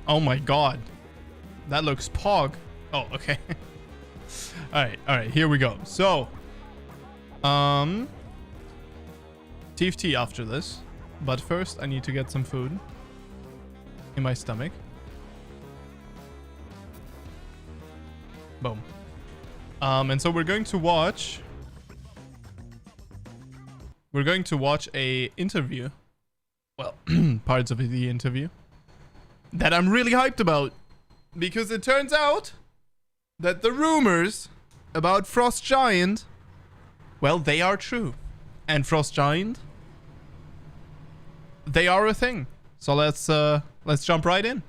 Oh my god. That looks pog. Oh, okay. Alright, here we go. So, TFT after this. But first, I need to get some food in my stomach. Boom. And so we're going to watch a interview. Well, parts of the interview that I'm really hyped about, because it turns out that the rumors about Frost Giant, well, they are true. And Frost Giant, they are a thing. So let's jump right in.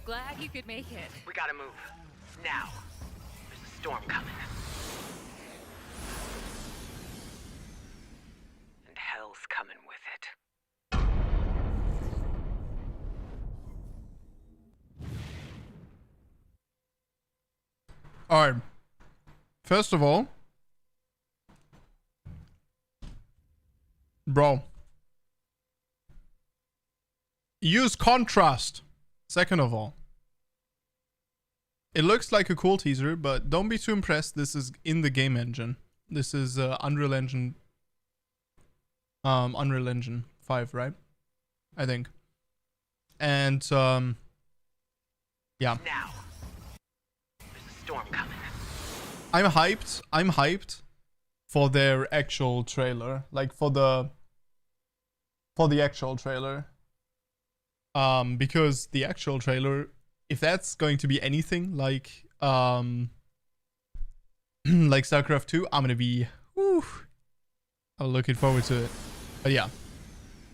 Glad you could make it. We gotta move. Now. There's a storm coming. And hell's coming with it. Alright. First of all, bro, use contrast. Second of all, it looks like a cool teaser, but don't be too impressed. This is in the game engine. This is Unreal Engine 5, right? I think. And yeah. Now. There's a storm coming. I'm hyped for their actual trailer. Like for the actual trailer. Because the actual trailer, if that's going to be anything like like StarCraft 2, I'm gonna be I'm looking forward to it. But yeah.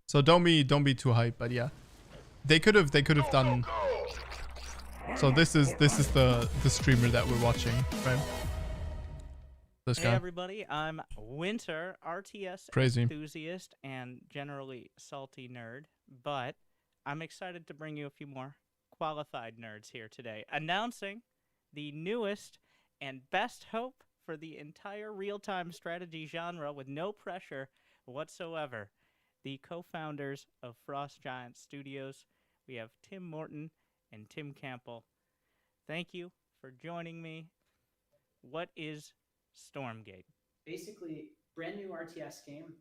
So don't be too hyped, but yeah. They could have done. So this is the streamer that we're watching, right? This guy. Hey everybody, I'm Winter, RTS Crazy enthusiast and generally salty nerd, but I'm excited to bring you a few more qualified nerds here today, announcing the newest and best hope for the entire real-time strategy genre with no pressure whatsoever. The co-founders of Frost Giant Studios. We have Tim Morton and Tim Campbell. Thank you for joining me. What is Stormgate? Basically, brand new RTS game,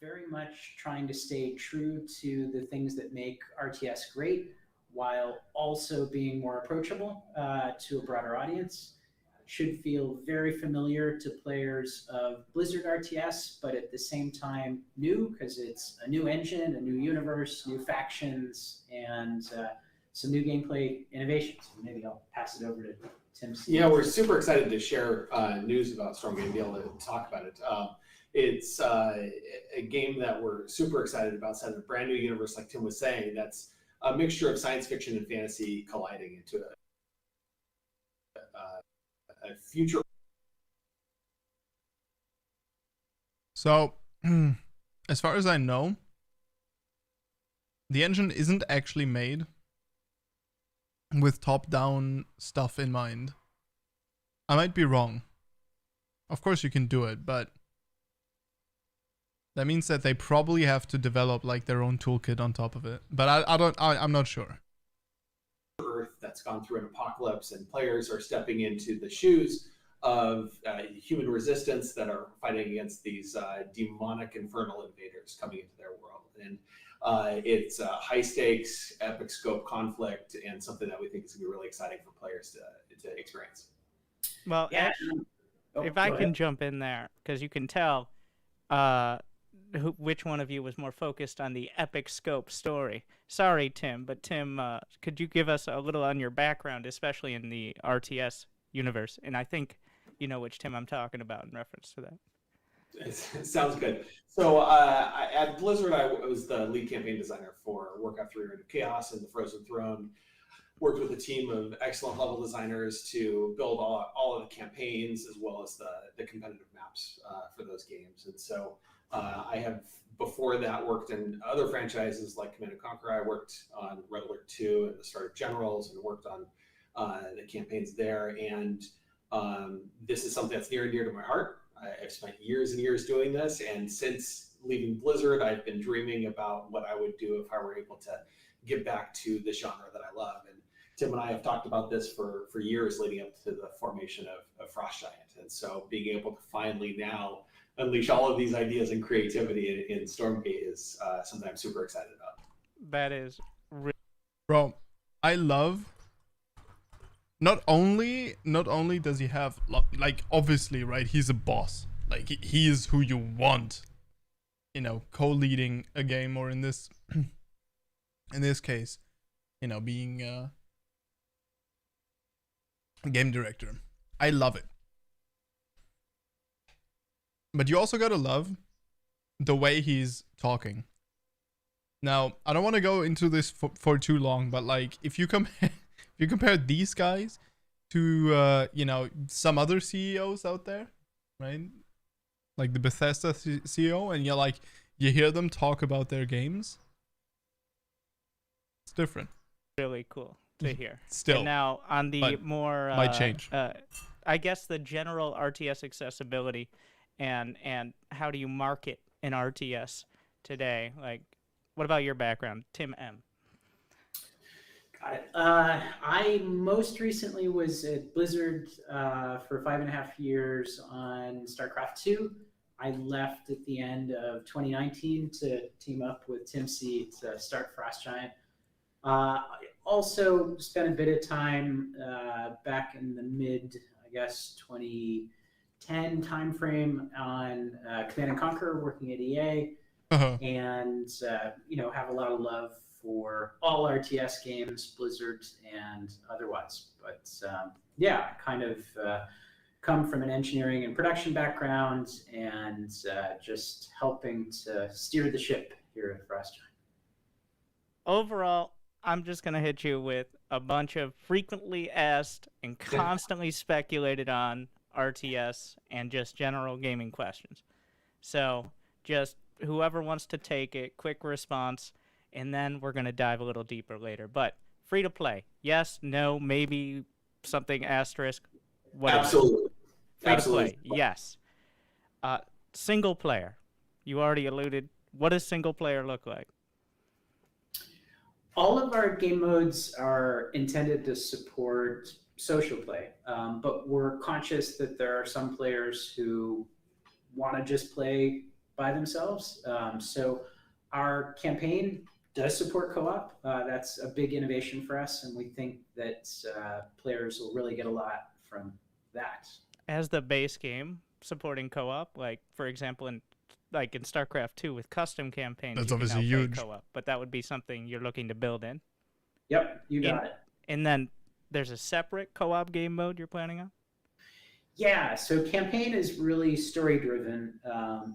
very much trying to stay true to the things that make RTS great, while also being more approachable to a broader audience. Should feel very familiar to players of Blizzard RTS, but at the same time new, because it's a new engine, a new universe, new factions, and some new gameplay innovations. Maybe I'll pass it over to Tim. Yeah, we're super excited to share news about Stormgate and be able to talk about it. It's a game that we're super excited about. It's a brand new universe, like Tim was saying, that's a mixture of science fiction and fantasy colliding into a future. So, as far as I know, the engine isn't actually made with top-down stuff in mind. I might be wrong. Of course you can do it, but that means that they probably have to develop like their own toolkit on top of it. But I'm not sure. Earth that's gone through an apocalypse, and players are stepping into the shoes of human resistance that are fighting against these demonic infernal invaders coming into their world. And it's a high stakes, epic scope conflict, and something that we think is going to be really exciting for players to experience. Well, Yeah. actually, Oh, if I go can ahead. jump in there, because you can tell which one of you was more focused on the epic scope story. Sorry, Tim, but Tim, could you give us a little on your background, especially in the RTS universe? And I think you know which Tim I'm talking about in reference to that. It sounds good. So at Blizzard, I was the lead campaign designer for Warcraft 3: Reign of Chaos and the Frozen Throne. Worked with a team of excellent level designers to build all of the campaigns as well as the competitive maps for those games. And so I have, before that, worked in other franchises like Command & Conquer. I worked on Red Alert 2 and the start of Generals and worked on the campaigns there. And this is something that's near and dear to my heart. I've spent years and years doing this. And since leaving Blizzard, I've been dreaming about what I would do if I were able to give back to the genre that I love. And Tim and I have talked about this for years leading up to the formation of Frost Giant. And so being able to finally now unleash all of these ideas and creativity in Stormgate is something I'm super excited about. That is Bro, I love, not only does he have, like, obviously, right, he's a boss. Like, he is who you want, you know, co-leading a game, or in this case, you know, being a game director. I love it. But you also gotta love the way he's talking. Now, I don't want to go into this for too long, but like, if you compare these guys to you know, some other CEOs out there, right? Like the Bethesda CEO, and you hear them talk about their games. It's different. really cool to hear. Still. And now on the more might change. I guess the general RTS accessibility and how do you market an RTS today? Like, what about your background, Tim M? Got it. I most recently was at Blizzard for 5.5 years on StarCraft 2. I left at the end of 2019 to team up with Tim C to start Frost Giant. I also spent a bit of time back in the mid, I guess, 2010 timeframe on Command & Conquer, working at EA, and you know, have a lot of love for all RTS games, Blizzard and otherwise. But yeah, kind of come from an engineering and production background, and just helping to steer the ship here at Frost Giant. Overall, I'm just going to hit you with a bunch of frequently asked and constantly speculated on RTS and just general gaming questions. So just whoever wants to take it, quick response, and then we're going to dive a little deeper later. But free to play. Yes, no, maybe something asterisk, whatever. Absolutely. Free Absolutely. to play, yes. Single player. You already alluded. What does single player look like? All of our game modes are intended to support social play, but we're conscious that there are some players who want to just play by themselves. So our campaign does support co-op. That's a big innovation for us, and we think that players will really get a lot from that. As the base game supporting co-op, like for example in StarCraft 2 with custom campaigns, that's you obviously can now play huge. co-op, but that would be something you're looking to build in. Yep, you got it. And then there's a separate co-op game mode you're planning on? Yeah, so campaign is really story-driven,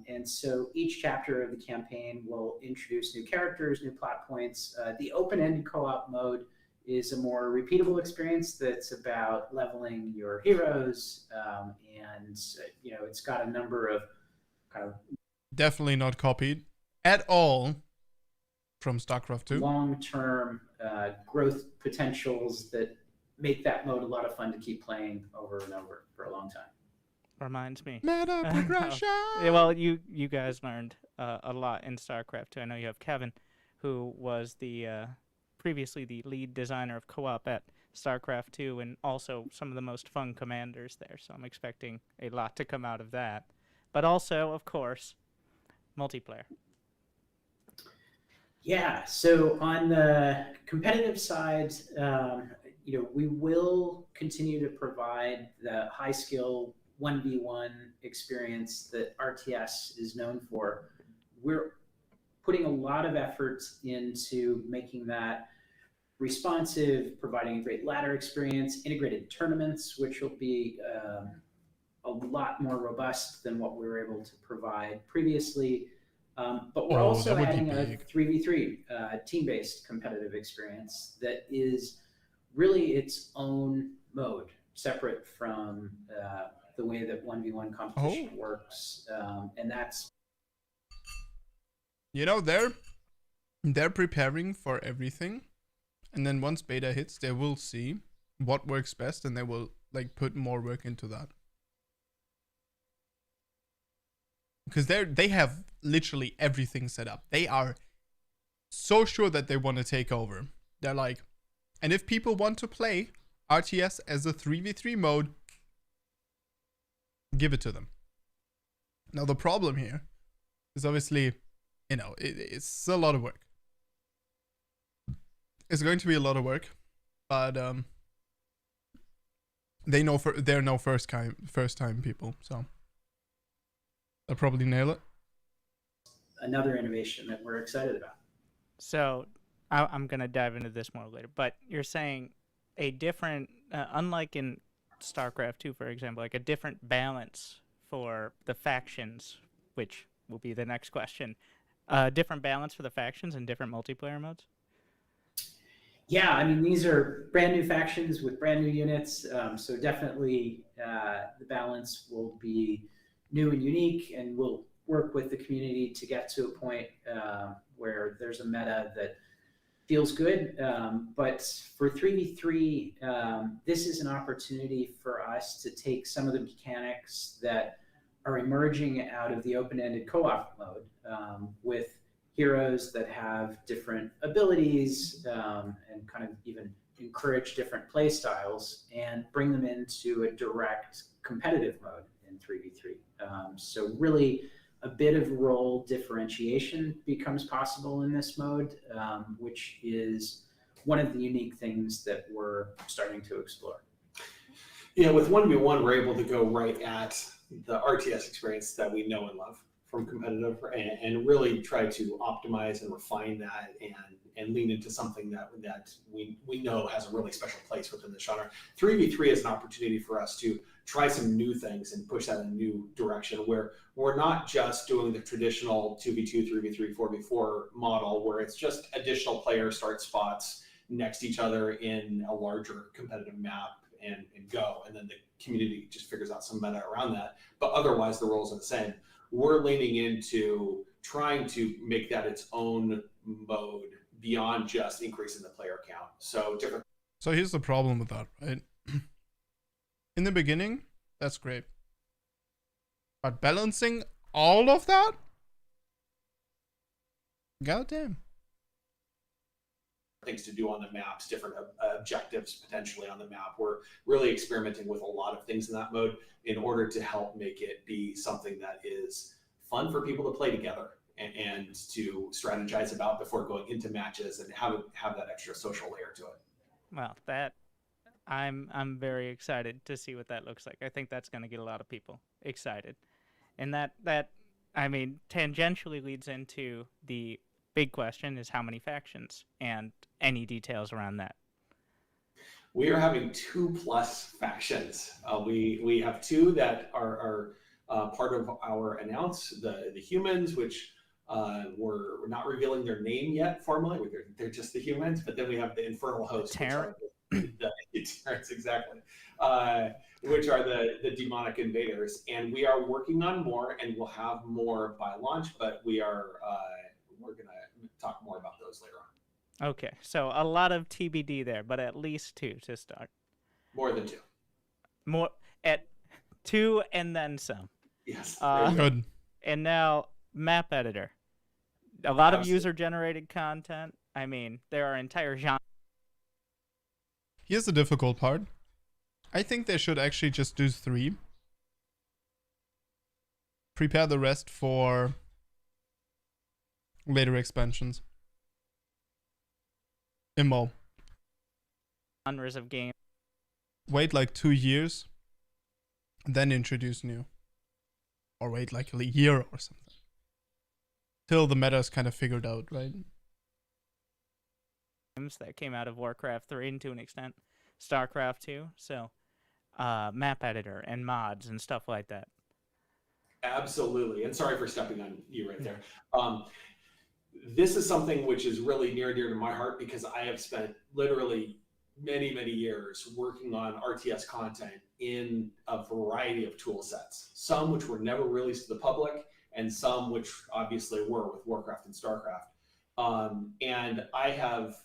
and so each chapter of the campaign will introduce new characters, new plot points. The open-ended co-op mode is a more repeatable experience that's about leveling your heroes, and you know, it's got a number of kind of Definitely not copied at all from StarCraft 2. long-term growth potentials that make that mode a lot of fun to keep playing over and over for a long time. Reminds me. Meta progression. Yeah, well, you guys learned a lot in StarCraft 2. I know you have Kevin, who was the previously the lead designer of co-op at StarCraft 2, and also some of the most fun commanders there. So I'm expecting a lot to come out of that. But also, of course, multiplayer. Yeah, so on the competitive side, you know, we will continue to provide the high skill 1v1 experience that RTS is known for. We're putting a lot of effort into making that responsive, providing a great ladder experience, integrated tournaments, which will be a lot more robust than what we were able to provide previously. But we're Oh, also that would be adding a big. 3v3 team-based competitive experience that is really its own mode, separate from the way that 1v1 competition works. And that's You know, they're preparing for everything, and then once beta hits, they will see what works best, and they will like put more work into that. Because they have literally everything set up. They are so sure that they want to take over. They're like, and if people want to play RTS as a 3v3 mode, give it to them. Now the problem here is obviously, you know, it's a lot of work. It's going to be a lot of work, but they're no first time people, so they'll probably nail it. another innovation that we're excited about. So I'm going to dive into this more later, but you're saying a different, unlike in StarCraft 2, for example, like a different balance for the factions, which will be the next question. Different balance for the factions and different multiplayer modes? Yeah, I mean, these are brand new factions with brand new units. So definitely the balance will be new and unique, and we'll work with the community to get to a point where there's a meta that feels good. But for 3v3, this is an opportunity for us to take some of the mechanics that are emerging out of the open-ended co-op mode with heroes that have different abilities and kind of even encourage different play styles, and bring them into a direct competitive mode in 3v3. So really a bit of role differentiation becomes possible in this mode, which is one of the unique things that we're starting to explore. Yeah, with 1v1, we're able to go right at the RTS experience that we know and love from competitive, and really try to optimize and refine that, and lean into something that we know has a really special place within the genre. 3v3 is an opportunity for us to try some new things and push that in a new direction, where we're not just doing the traditional 2v2, 3v3, 4v4 model where it's just additional player start spots next to each other in a larger competitive map and go, and then the community just figures out some meta around that, but otherwise the roles are the same. We're leaning into trying to make that its own mode beyond just increasing the player count. So different. So here's the problem with that, right? In the beginning, that's great. But balancing all of that? Goddamn. Things to do on the maps, different objectives potentially on the map. We're really experimenting with a lot of things in that mode in order to help make it be something that is fun for people to play together and to strategize about before going into matches, and have that extra social layer to it. Well, that I'm very excited to see what that looks like. I think that's going to get a lot of people excited, and that I mean tangentially leads into the big question: is how many factions, and any details around that. We are having 2+ factions. We have 2 that are part of our announce, the humans, which we're not revealing their name yet formally. They're just the humans. But then we have the infernal hosts, which are the Terrans, exactly, which are the demonic invaders. And we are working on more, and we'll have more by launch. But we're gonna talk more about those later on. Okay, so a lot of TBD there, but at least 2 to start. More than 2. More at 2 and then some. Yes. Good. And now map editor. A lot of user-generated content. I mean, there are entire genres. Here's the difficult part. I think they should actually just do 3. Prepare the rest for later expansions. Immo. Genres of games. Wait like 2 years, then introduce new. Or wait like a year or something. Till the meta is kind of figured out, right? That came out of Warcraft 3 and to an extent StarCraft 2. So map editor and mods and stuff like that. Absolutely. And sorry for stepping on you right there. This is something which is really near and dear to my heart because I have spent literally many, many years working on RTS content in a variety of tool sets, some which were never released to the public and some which obviously were with Warcraft and StarCraft. And I have,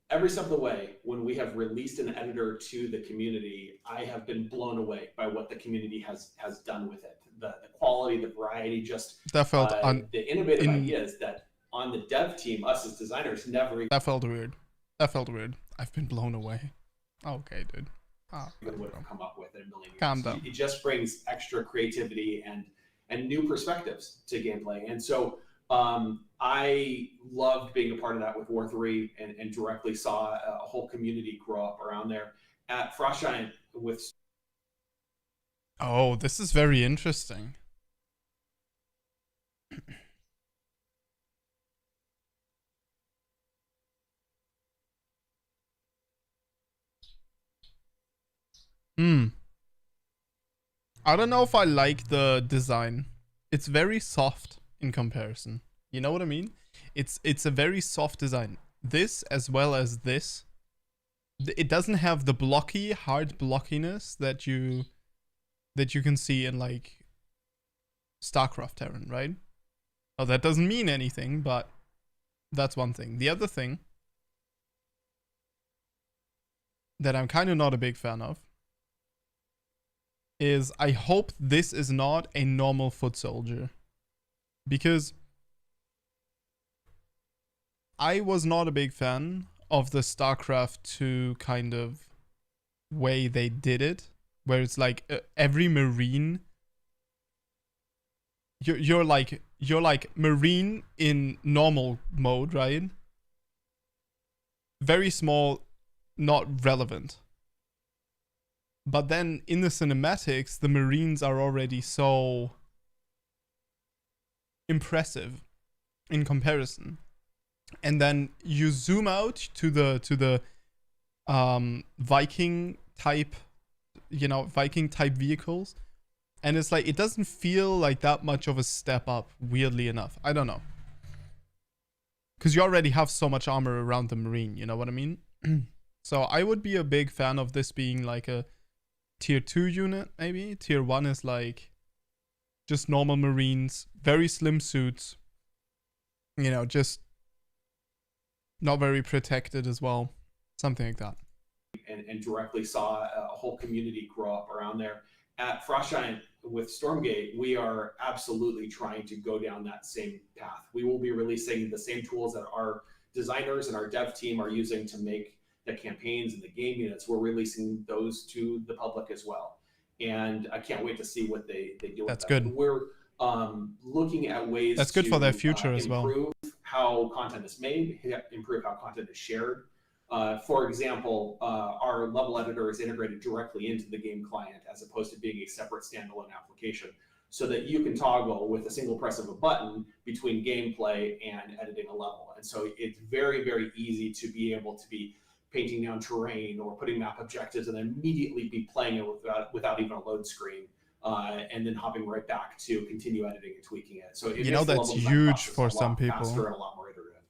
every step of the way, when we have released an editor to the community, I have been blown away by what the community has done with it. The quality, the variety, just That felt the innovative ideas that on the dev team, us as designers, never that felt weird. That felt weird. I've been blown away. Okay, dude. even would have come up with in a million years. Calm down. It just brings extra creativity and new perspectives to gameplay. And so I loved being a part of that with War 3 and directly saw a whole community grow up around there. At Frost Giant with... Oh, this is very interesting. I don't know if I like the design. It's very soft in comparison. You know what I mean? It's a very soft design. This as well as this. It doesn't have the blocky, hard blockiness that you can see in like StarCraft Terran, right? Oh, that doesn't mean anything, but that's one thing. The other thing that I'm kind of not a big fan of is I hope this is not a normal foot soldier, because I was not a big fan of the StarCraft 2 kind of way they did it, where it's like every Marine, you're like Marine in normal mode, right? Very small, not relevant. But then in the cinematics, the Marines are already so impressive in comparison. And then you zoom out to the Viking type, Viking type vehicles, and it's like it doesn't feel like that much of a step up, weirdly enough. I don't know. Because you already have so much armor around the Marine, you know what I mean? So I would be a big fan of this being like a tier 2 unit, maybe. Tier 1 is like just normal Marines, very slim suits, just not very protected as well. Something like that. And directly saw a whole community grow up around there. At Frost Giant with Stormgate, we are absolutely trying to go down that same path. We will be releasing the same tools that our designers and our dev team are using to make the campaigns and the game units. We're releasing those to the public as well. And I can't wait to see what they do with that. That's good. We're looking at ways That's good for their future as well. Improve how content is made, improve how content is shared. For example, our level editor is integrated directly into the game client as opposed to being a separate standalone application, so that you can toggle with a single press of a button between gameplay and editing a level. And so it's very, very easy to be able to be painting down terrain or putting map objectives and then immediately be playing it without even a load screen, and then hopping right back to continue editing and tweaking it. So it makes that's huge for some people. Faster and a lot more iterative.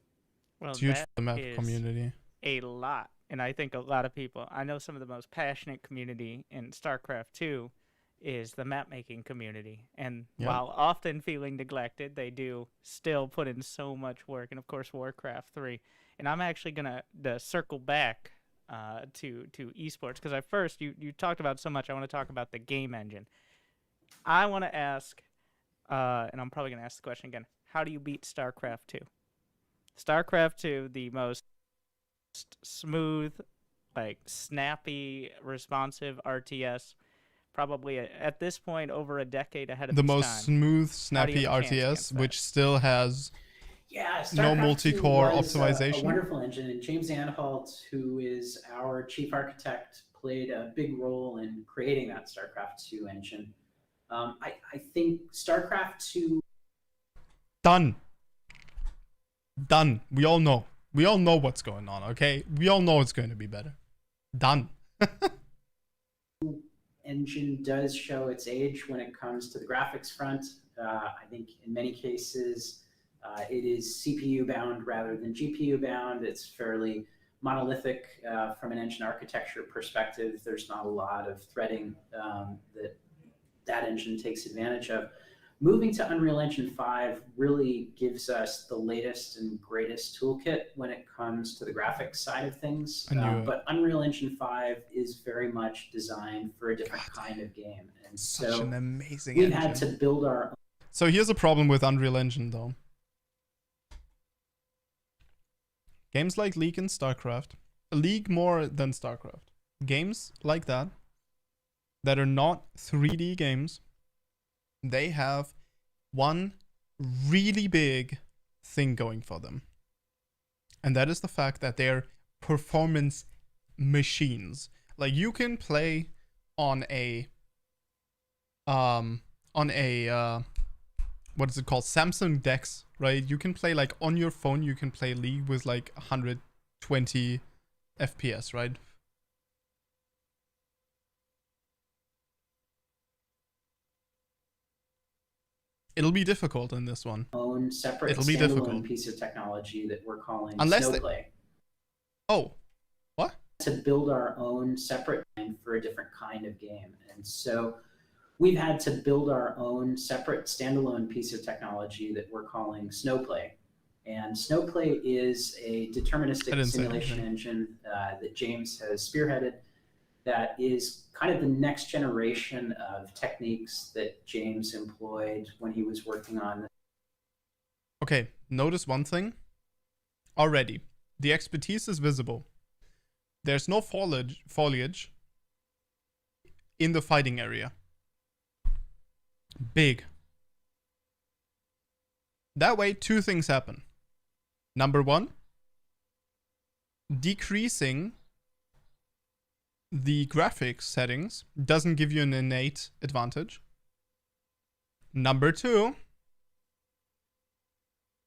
Well, It's huge for the map is community. a lot, and I think a lot of people, I know some of the most passionate community in StarCraft 2 is the map making community, and while often feeling neglected, they do still put in so much work. And of course Warcraft 3, and I'm actually gonna circle back to esports, because at first you talked about so much. I want to talk about the game engine. I want to ask, and I'm probably gonna ask the question again, how do you beat StarCraft 2? StarCraft 2, the most smooth, like snappy, responsive RTS, probably at this point over a decade ahead of the its most time. smooth, snappy have a chance RTS, against that? which still has Yeah, no StarCraft 2 multi-core was optimization. a wonderful engine, and James Anhalt, who is our chief architect, played a big role in creating that StarCraft 2 engine. I think StarCraft 2... Done. We all know. We all know what's going on, okay? We all know it's going to be better. Done. Engine does show its age when it comes to the graphics front. I think in many cases it is CPU bound rather than GPU bound. It's fairly monolithic from an engine architecture perspective. There's not a lot of threading that engine takes advantage of. Moving to Unreal Engine 5 really gives us the latest and greatest toolkit when it comes to the graphics side of things. But Unreal Engine 5 is very much designed for a different kind of game. And Such so an amazing we've engine. had to build our own. So here's a problem with Unreal Engine, though. Games like League and StarCraft, League more than StarCraft, games like that are not 3D games, they have one really big thing going for them. And that is the fact that they're performance machines. Like, you can play on a what is it called, Samsung Dex, right? You can play, like, on your phone, you can play League with like 120 FPS, right? It'll be difficult in this one. Own separate It'll be standalone difficult. piece of technology that we're calling Unless Snowplay. Oh, what? To build our own separate for a different kind of game. And so we've had to build our own separate standalone piece of technology that we're calling Snowplay. And Snowplay is a deterministic simulation engine that James has spearheaded that is kind of the next generation of techniques that James employed when he was working on. Okay, notice one thing. Already, the expertise is visible. There's no foliage in the fighting area. Big. That way, two things happen. Number one, decreasing the graphics settings doesn't give you an innate advantage. Number two,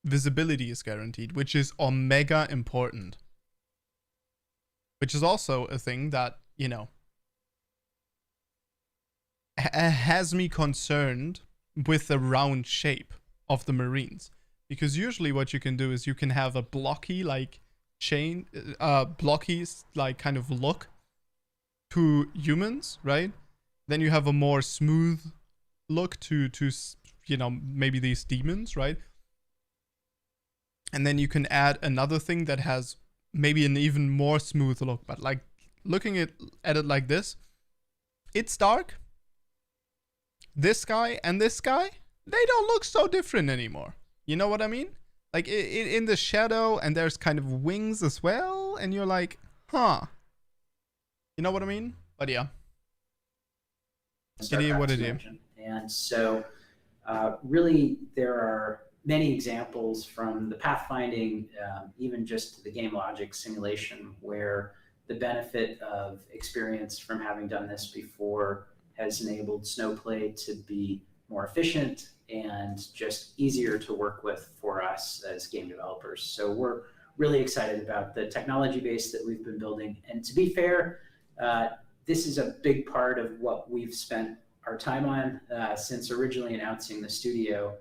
visibility is guaranteed, which is omega important. Which is also a thing that, you know, has me concerned with the round shape of the Marines. Because usually what you can do is you can have a blocky, like, blocky, like, kind of look to humans, right? Then you have a more smooth look to you know, maybe these demons, right? And then you can add another thing that has maybe an even more smooth look. But, like, looking at it like this, it's dark. This guy and this guy, they don't look so different anymore. You know what I mean? Like, in the shadow, and there's kind of wings as well, and you're like, huh. You know what I mean? But yeah. It is what it is. And so, really, there are many examples from the pathfinding, even just the game logic simulation, where the benefit of experience from having done this before has enabled Snowplay to be more efficient and just easier to work with for us as game developers. So we're really excited about the technology base that we've been building. And to be fair, this is a big part of what we've spent our time on since originally announcing the studio.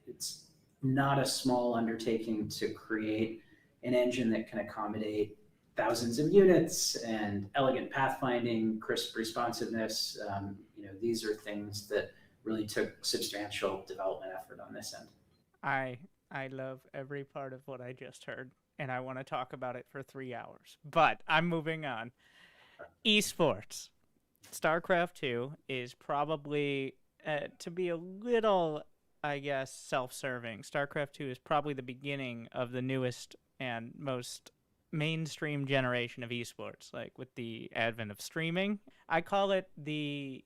It's not a small undertaking to create an engine that can accommodate thousands of units and elegant pathfinding, crisp responsiveness. You know, these are things that really took substantial development effort on this end. I love every part of what I just heard, and I want to talk about it for 3 hours. But I'm moving on. Esports. StarCraft 2 is probably, to be a little, I guess, self-serving, StarCraft 2 is probably the beginning of the newest and most mainstream generation of esports, like with the advent of streaming. I call it a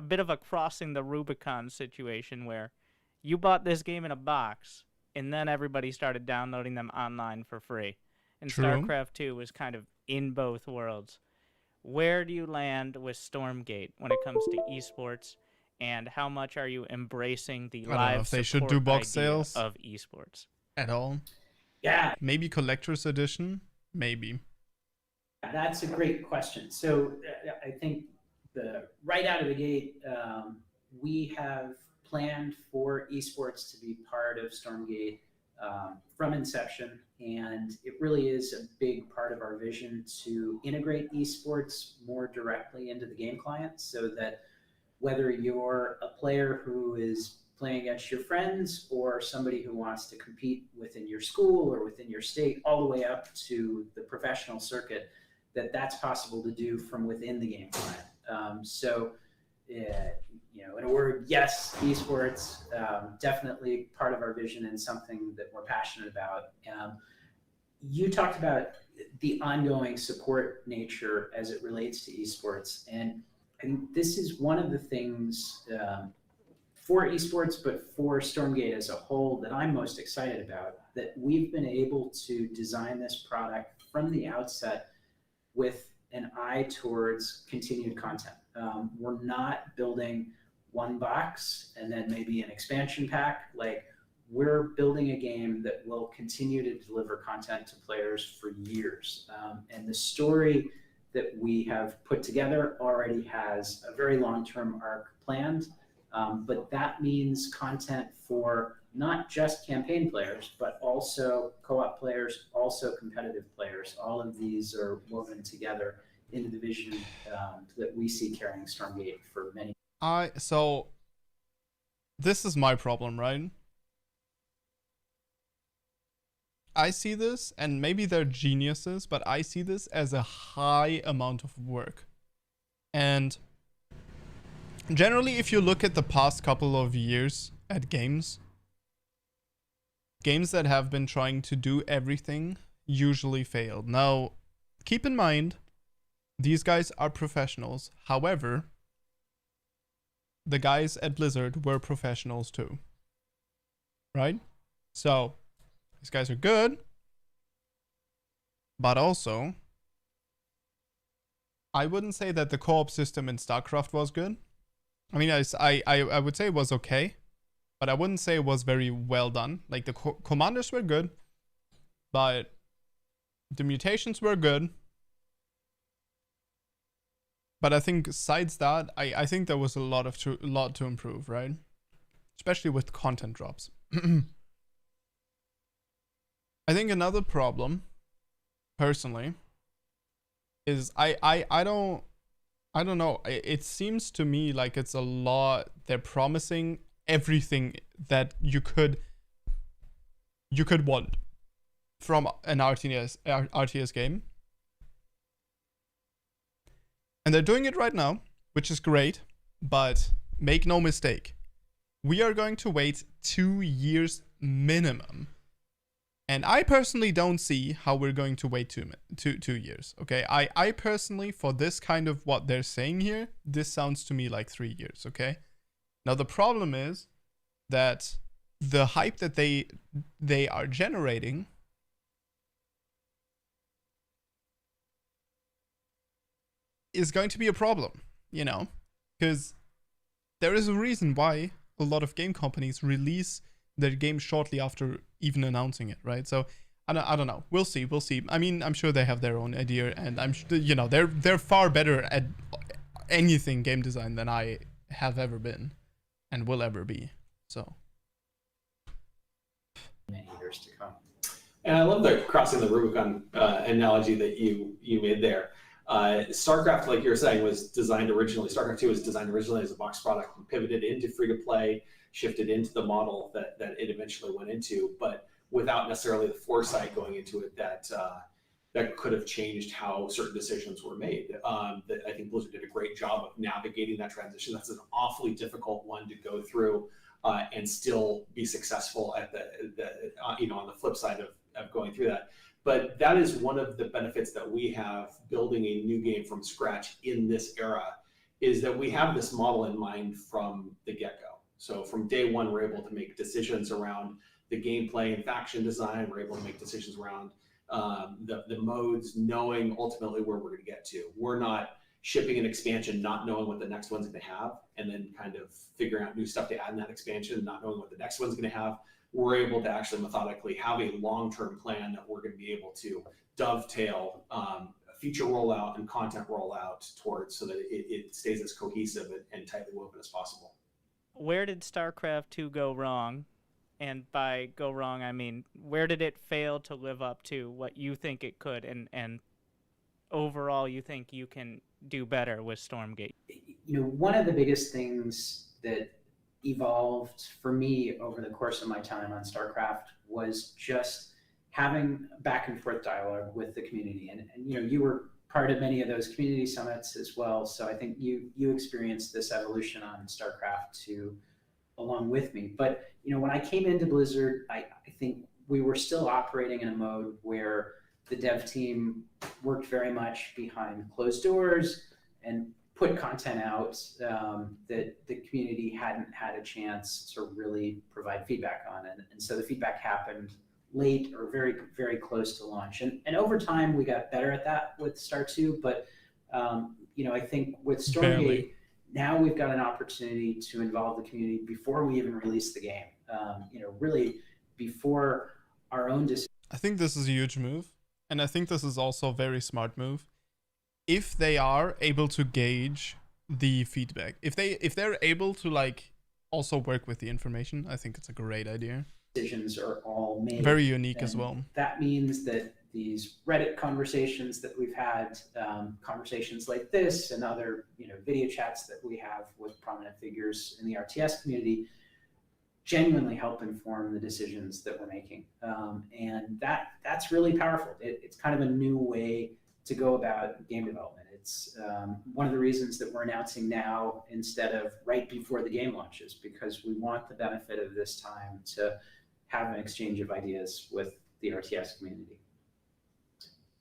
bit of a crossing the Rubicon situation where you bought this game in a box and then everybody started downloading them online for free. And True. StarCraft 2 was kind of in both worlds. Where do you land with Stormgate when it comes to esports, and how much are you embracing the live they should support do box idea sales of esports? at all? Yeah. Maybe collector's edition? Maybe. That's a great question. So I think right out of the gate, we have planned for esports to be part of Stormgate from inception, and it really is a big part of our vision to integrate esports more directly into the game client, so that whether you're a player who is playing against your friends or somebody who wants to compete within your school or within your state, all the way up to the professional circuit, that's possible to do from within the game client. In a word, yes, esports, definitely part of our vision and something that we're passionate about. You talked about the ongoing support nature as it relates to esports, and I think this is one of the things for esports, but for Stormgate as a whole, that I'm most excited about, that we've been able to design this product from the outset with an eye towards continued content. We're not building one box and then maybe an expansion pack. Like, we're building a game that will continue to deliver content to players for years. And the story that we have put together already has a very long-term arc planned. But that means content for not just campaign players, but also co-op players, also competitive players. All of these are woven together into the vision that we see carrying Stormgate for many. So this is my problem, right? I see this, and maybe they're geniuses, but I see this as a high amount of work. And generally, if you look at the past couple of years at games that have been trying to do everything usually failed. Now, keep in mind, these guys are professionals. However, the guys at Blizzard were professionals too. Right? So, these guys are good. But also, I wouldn't say that the co-op system in StarCraft was good. I mean, I would say it was okay, but I wouldn't say it was very well done. Like, the commanders were good, but the mutations were good. But I think besides that, I think there was a lot to improve, right? Especially with content drops. I think another problem, personally, is I don't know. It seems to me like it's a lot. They're promising everything that you could want from an RTS game. And they're doing it right now, which is great, but make no mistake, we are going to wait 2 years minimum. And I personally don't see how we're going to wait 2 years, okay? I personally, for this kind of what they're saying here, this sounds to me like 3 years, okay? Now, the problem is that the hype that they are generating is going to be a problem, you know? Because there is a reason why a lot of game companies release their game shortly after even announcing it, right? So I don't know. We'll see. I mean, I'm sure they have their own idea, and I'm sure, you know, they're far better at anything game design than I have ever been and will ever be. So Many years to come. And I love the crossing the Rubicon analogy that you made there. StarCraft, like you were saying, was designed originally. StarCraft 2 was designed originally as a box product, pivoted into free to play, shifted into the model that it eventually went into, but without necessarily the foresight going into it that could have changed how certain decisions were made. That I think Blizzard did a great job of navigating that transition. That's an awfully difficult one to go through and still be successful at on the flip side of going through that. But that is one of the benefits that we have building a new game from scratch in this era, is that we have this model in mind from the get-go. So from day one, we're able to make decisions around the gameplay and faction design. We're able to make decisions around the modes, knowing ultimately where we're going to get to. We're not shipping an expansion not knowing what the next one's going to have, and then kind of figuring out new stuff to add in that expansion, not knowing what the next one's going to have. We're able to actually methodically have a long-term plan that we're going to be able to dovetail feature rollout and content rollout towards, so that it stays as cohesive and tightly woven as possible. Where did StarCraft 2 go wrong? And by go wrong, I mean, where did it fail to live up to what you think it could, and overall you think you can do better with Stormgate? One of the biggest things that evolved for me over the course of my time on StarCraft was just having back and forth dialogue with the community. And you were part of many of those community summits as well. So I think you experienced this evolution on StarCraft 2 along with me. But when I came into Blizzard, I think we were still operating in a mode where the dev team worked very much behind closed doors and put content out that the community hadn't had a chance to really provide feedback on. And so the feedback happened late or very, very close to launch. And over time, we got better at that with Star 2. But, I think with Stormgate, Barely. now we've got an opportunity to involve the community before we even release the game, really before our own decision. I think this is a huge move, and I think this is also a very smart move. If they are able to gauge the feedback, if they're able to like also work with the information, I think it's a great idea. Decisions are all made. Very unique as And well. That means that these Reddit conversations that we've had, conversations like this, and other video chats that we have with prominent figures in the RTS community, genuinely help inform the decisions that we're making, and that's really powerful. It's kind of a new way to go about game development. It's one of the reasons that we're announcing now instead of right before the game launches, because we want the benefit of this time to have an exchange of ideas with the RTS community.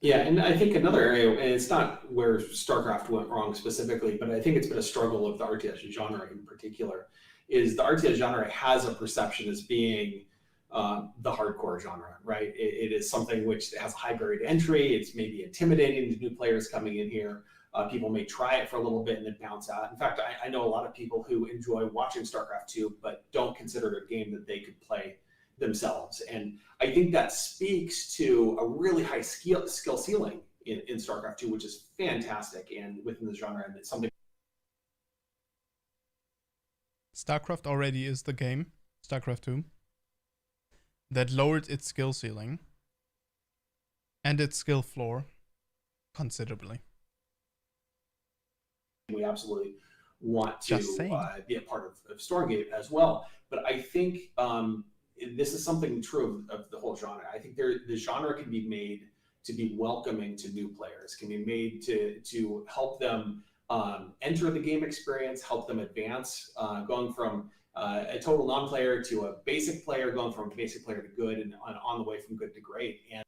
Yeah, and I think another area, and it's not where StarCraft went wrong specifically, but I think it's been a struggle of the RTS genre in particular, is the RTS genre has a perception as being the hardcore genre, right? It is something which has a high barrier to entry. It's maybe intimidating to new players coming in here. People may try it for a little bit and then bounce out. In fact, I know a lot of people who enjoy watching StarCraft 2, but don't consider it a game that they could play themselves. And I think that speaks to a really high skill ceiling in StarCraft 2, which is fantastic and within the genre, and it's something. StarCraft already is the game, StarCraft 2, that lowered its skill ceiling and its skill floor considerably. We absolutely want to Just saying. be a part of Stormgate as well. But I think this is something true of the whole genre. I think the genre can be made to be welcoming to new players, can be made to help them enter the game experience, help them advance, going from a total non-player to a basic player, going from basic player to good, and on the way from good to great. And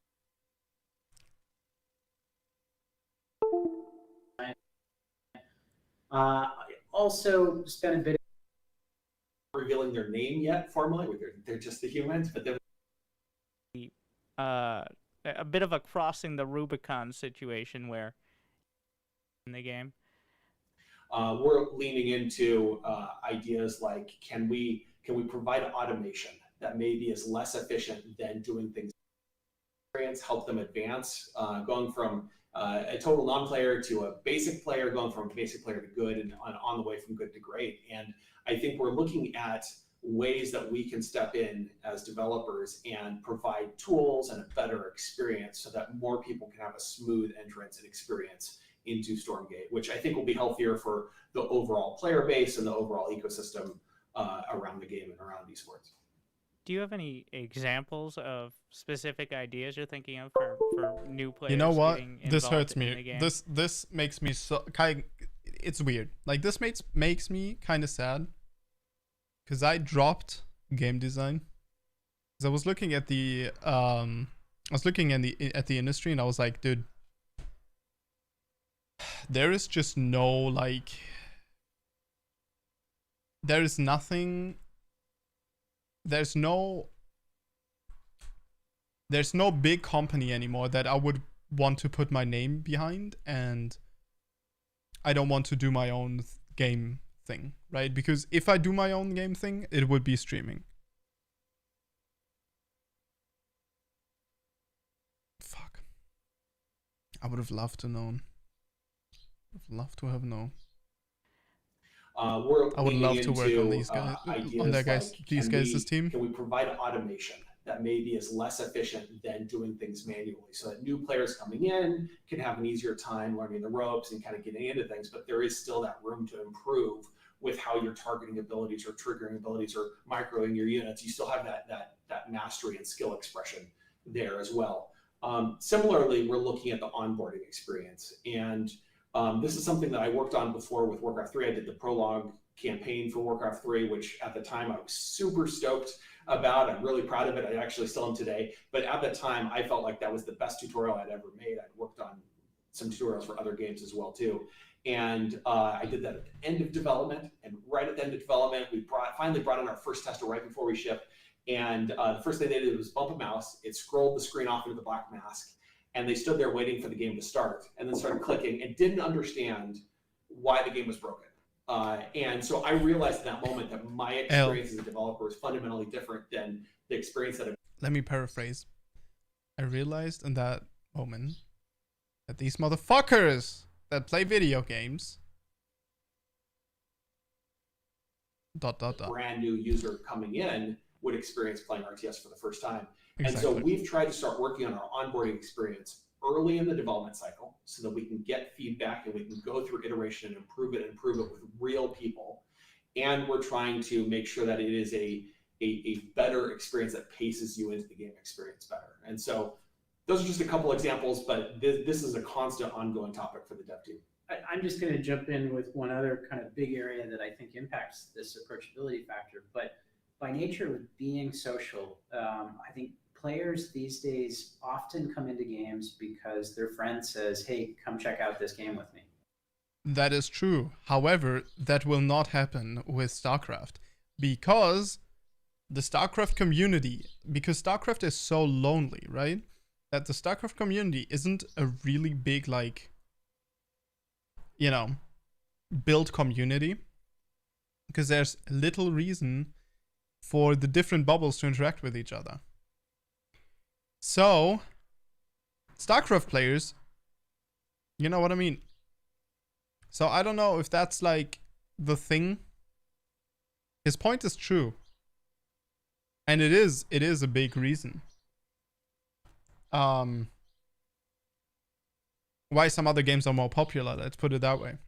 Also spent a bit revealing their name yet formally, they're just the humans, but they're A bit of a crossing the Rubicon situation where in the game. we're leaning into ideas like, can we provide automation that maybe is less efficient than doing things, help them advance, going from a total non-player to a basic player, going from basic player to good, and on the way from good to great. And I think we're looking at ways that we can step in as developers and provide tools and a better experience so that more people can have a smooth entrance and experience into Stormgate, which I think will be healthier for the overall player base and the overall ecosystem around the game and around esports. Do you have any examples of specific ideas you're thinking of for new players? You know what? getting This involved hurts in the me. game? This makes me so kind. It's weird. Like this makes me kind of sad. Cause I dropped game design. Cause I was looking at the at the industry, and I was like, dude, there is just no like. There is nothing. There's no big company anymore that I would want to put my name behind, and I don't want to do my own game thing, right? Because if I do my own game thing, it would be streaming. Fuck. I would have loved to known. I'd love to have known. We're I would leaning love to work on into, these guys, ideas on their guys, like, these guys' team. Can we provide automation that maybe is less efficient than doing things manually, so that new players coming in can have an easier time learning the ropes and kind of getting into things, but there is still that room to improve with how you're targeting abilities or triggering abilities or microing your units. You still have that mastery and skill expression there as well. Similarly, we're looking at the onboarding experience, and this is something that I worked on before with Warcraft 3. I did the prologue campaign for Warcraft 3, which at the time I was super stoked about. I'm really proud of it. I actually still am today. But at the time, I felt like that was the best tutorial I'd ever made. I'd worked on some tutorials for other games as well, too. And I did that at the end of development. And right at the end of development, we finally brought in our first tester right before we shipped. And the first thing they did was bump a mouse. It scrolled the screen off into the black mask. And they stood there waiting for the game to start, and then started clicking and didn't understand why the game was broken. And so I realized at that moment that my experience as a developer is fundamentally different than the experience that Let me paraphrase. I realized in that moment that these motherfuckers that play video games ... brand new user coming in would experience playing RTS for the first time. Exactly. And so we've tried to start working on our onboarding experience early in the development cycle so that we can get feedback and we can go through iteration and improve it with real people. And we're trying to make sure that it is a better experience that paces you into the game experience better. And so those are just a couple examples, but this is a constant ongoing topic for the dev team. I'm just going to jump in with one other kind of big area that I think impacts this approachability factor. But by nature of being social, I think players these days often come into games because their friend says, hey, come check out this game with me. That is true. However, that will not happen with StarCraft because the StarCraft community, because StarCraft is so lonely, right? That the StarCraft community isn't a really big, like, you know, built community, because there's little reason for the different bubbles to interact with each other. So, StarCraft players, you know what I mean? So I don't know if that's like the thing. His point is true. And it is a big reason. Why some other games are more popular, let's put it that way.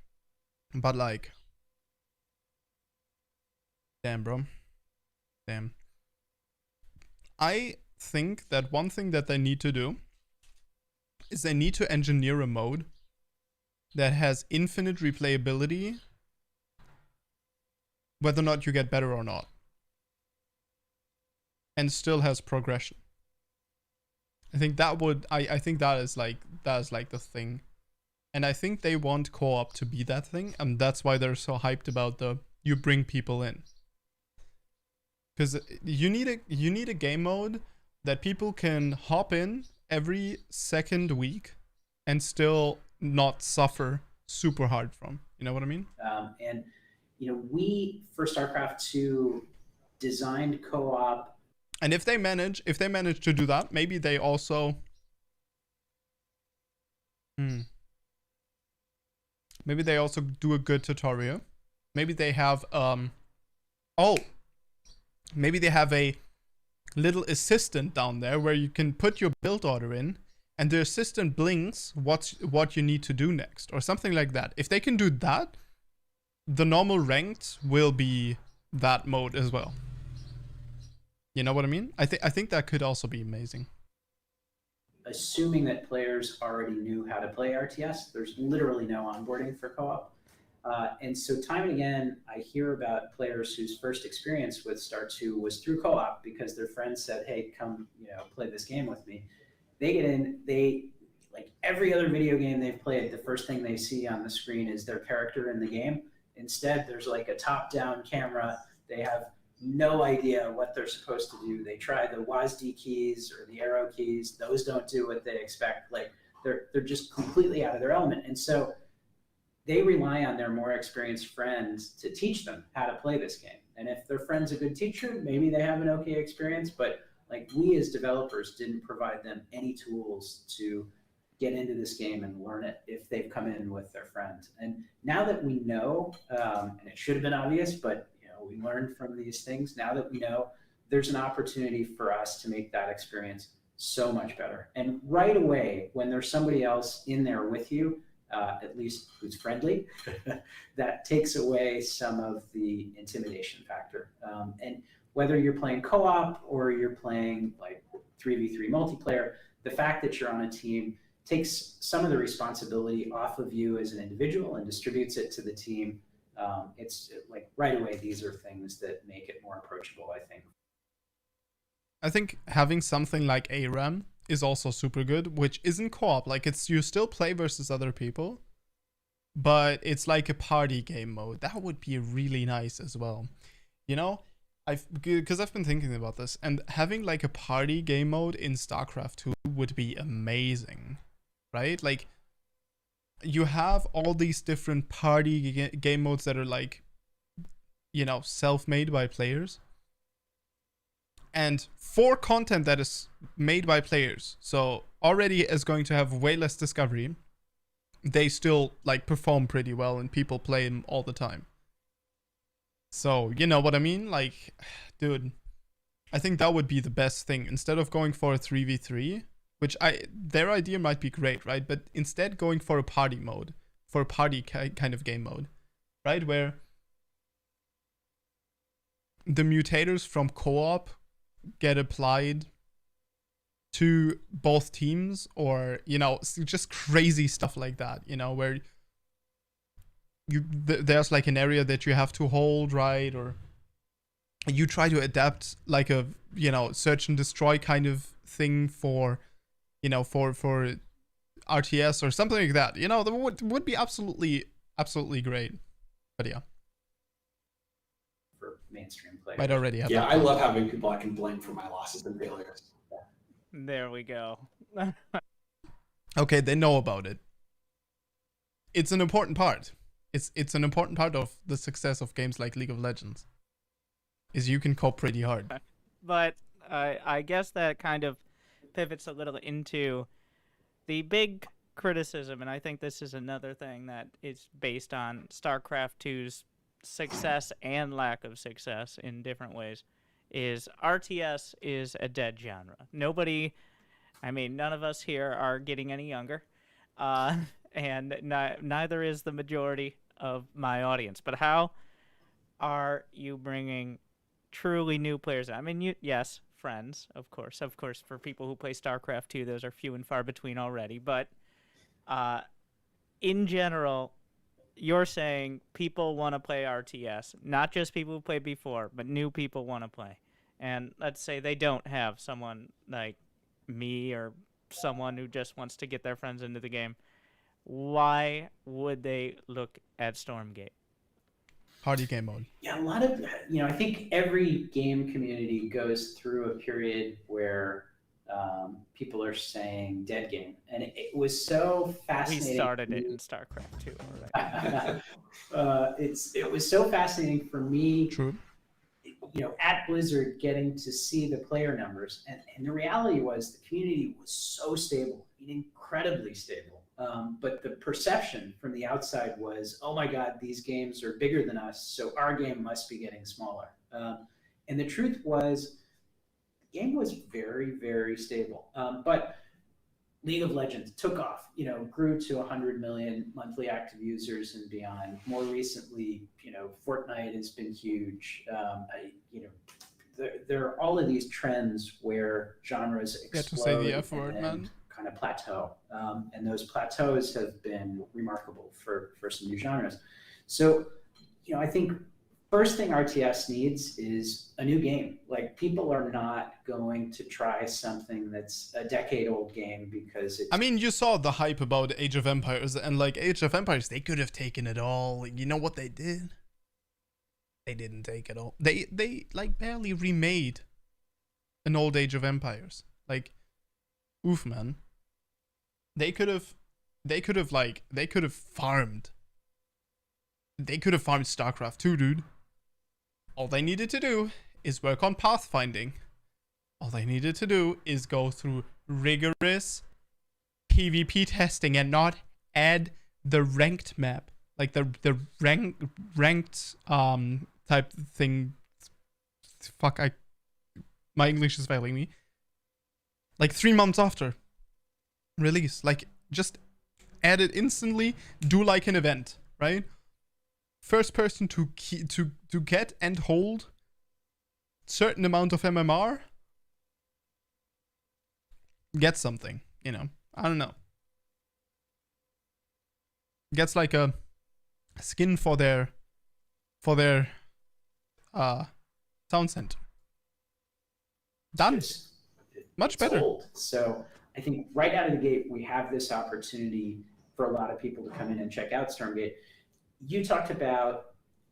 But like, damn, bro. Damn. I think that one thing that they need to do is they need to engineer a mode that has infinite replayability, whether or not you get better or not, and still has progression. I think that would, I think that is like the thing. And I think they want co-op to be that thing, and that's why they're so hyped about you bring people in. Because you need a game mode that people can hop in every second week and still not suffer super hard from. You know what I mean? And you know, we for StarCraft 2 designed co-op. And if they manage to do that, maybe they also maybe they also do a good tutorial. Maybe they have maybe they have a little assistant down there where you can put your build order in and the assistant blinks what you need to do next or something like that. If they can do that, the normal ranked will be that mode as well. You know what I mean? I think that could also be amazing. Assuming that players already knew how to play RTS, there's literally no onboarding for co-op. And so time and again, I hear about players whose first experience with Star 2 was through co-op because their friends said, hey, come, play this game with me. They get in, like every other video game they've played, the first thing they see on the screen is their character in the game. Instead, there's like a top-down camera. They have no idea what they're supposed to do. They try the WASD keys or the arrow keys. Those don't do what they expect. Like they're just completely out of their element. And so they rely on their more experienced friends to teach them how to play this game. And if their friend's a good teacher, maybe they have an okay experience, but like we as developers didn't provide them any tools to get into this game and learn it if they've come in with their friends. And now that we know, and it should have been obvious, but we learned from these things. Now that we know, there's an opportunity for us to make that experience so much better. And right away, when there's somebody else in there with you, at least who's friendly, that takes away some of the intimidation factor. And whether you're playing co-op or you're playing like 3v3 multiplayer, the fact that you're on a team takes some of the responsibility off of you as an individual and distributes it to the team. It's like right away, these are things that make it more approachable, I think. I think having something like ARAM is also super good, which isn't co-op. Like you still play versus other people, but it's like a party game mode. That would be really nice as well. Because I've been thinking about this, and having like a party game mode in StarCraft 2 would be amazing, right? Like you have all these different party game modes that are like, self-made by players. And for content that is made by players, so already is going to have way less discovery, they still like perform pretty well and people play them all the time. So, you know what I mean? Like, dude, I think that would be the best thing. Instead of going for a 3v3, which their idea might be great, right? But instead going for a party mode, for a party kind of game mode, right? Where the mutators from co-op get applied to both teams, or just crazy stuff like that, where there's like an area that you have to hold, right? Or you try to adapt like a search and destroy kind of thing for for RTS or something like that. That would be absolutely great. But yeah, for mainstream players. Might already have Yeah, that. I love having people I can blame for my losses and failures. There we go. Okay, they know about it. It's an important part. It's an important part of the success of games like League of Legends. Is you can cope pretty hard. But I guess that kind of pivots a little into the big criticism, and I think this is another thing that is based on StarCraft 2's success and lack of success in different ways, is RTS is a dead genre. None of us here are getting any younger, and neither is the majority of my audience. But how are you bringing truly new players in? Yes, friends, of course, for people who play StarCraft 2, those are few and far between already. But in general, you're saying people want to play RTS, not just people who played before, but new people want to play. And let's say they don't have someone like me or someone who just wants to get their friends into the game. Why would they look at Stormgate? Party game mode. Yeah, a lot of, I think every game community goes through a period where people are saying dead game. And it was so fascinating. We started it in StarCraft 2 already. It was so fascinating for me. True. At Blizzard, getting to see the player numbers, and the reality was the community was so stable, incredibly stable. But the perception from the outside was, oh my God, these games are bigger than us, so our game must be getting smaller. And the truth was, the game was very, very stable. But League of Legends took off, grew to 100 million monthly active users and beyond. More recently, Fortnite has been huge. There are all of these trends where genres explode. Get to say the F word, man. Kind of plateau. And those plateaus have been remarkable for some new genres. So, I think first thing RTS needs is a new game. Like, people are not going to try something that's a decade-old game because it's... you saw the hype about Age of Empires, and like Age of Empires, they could have taken it all. You know what they did? They didn't take it all. They like barely remade an old Age of Empires. Like, oof, man. They could have farmed. They could have farmed StarCraft 2, dude. All they needed to do is work on pathfinding. All they needed to do is go through rigorous PvP testing and not add the ranked map, like the ranked type thing. Fuck, my English is failing me. Like 3 months after release, like just add it instantly. Do like an event, right? First person to get and hold certain amount of MMR get something, you know. I don't know. Gets like a skin for their sound center. Done. Much better. Old. So I think right out of the gate, we have this opportunity for a lot of people to come in and check out Stormgate. You talked about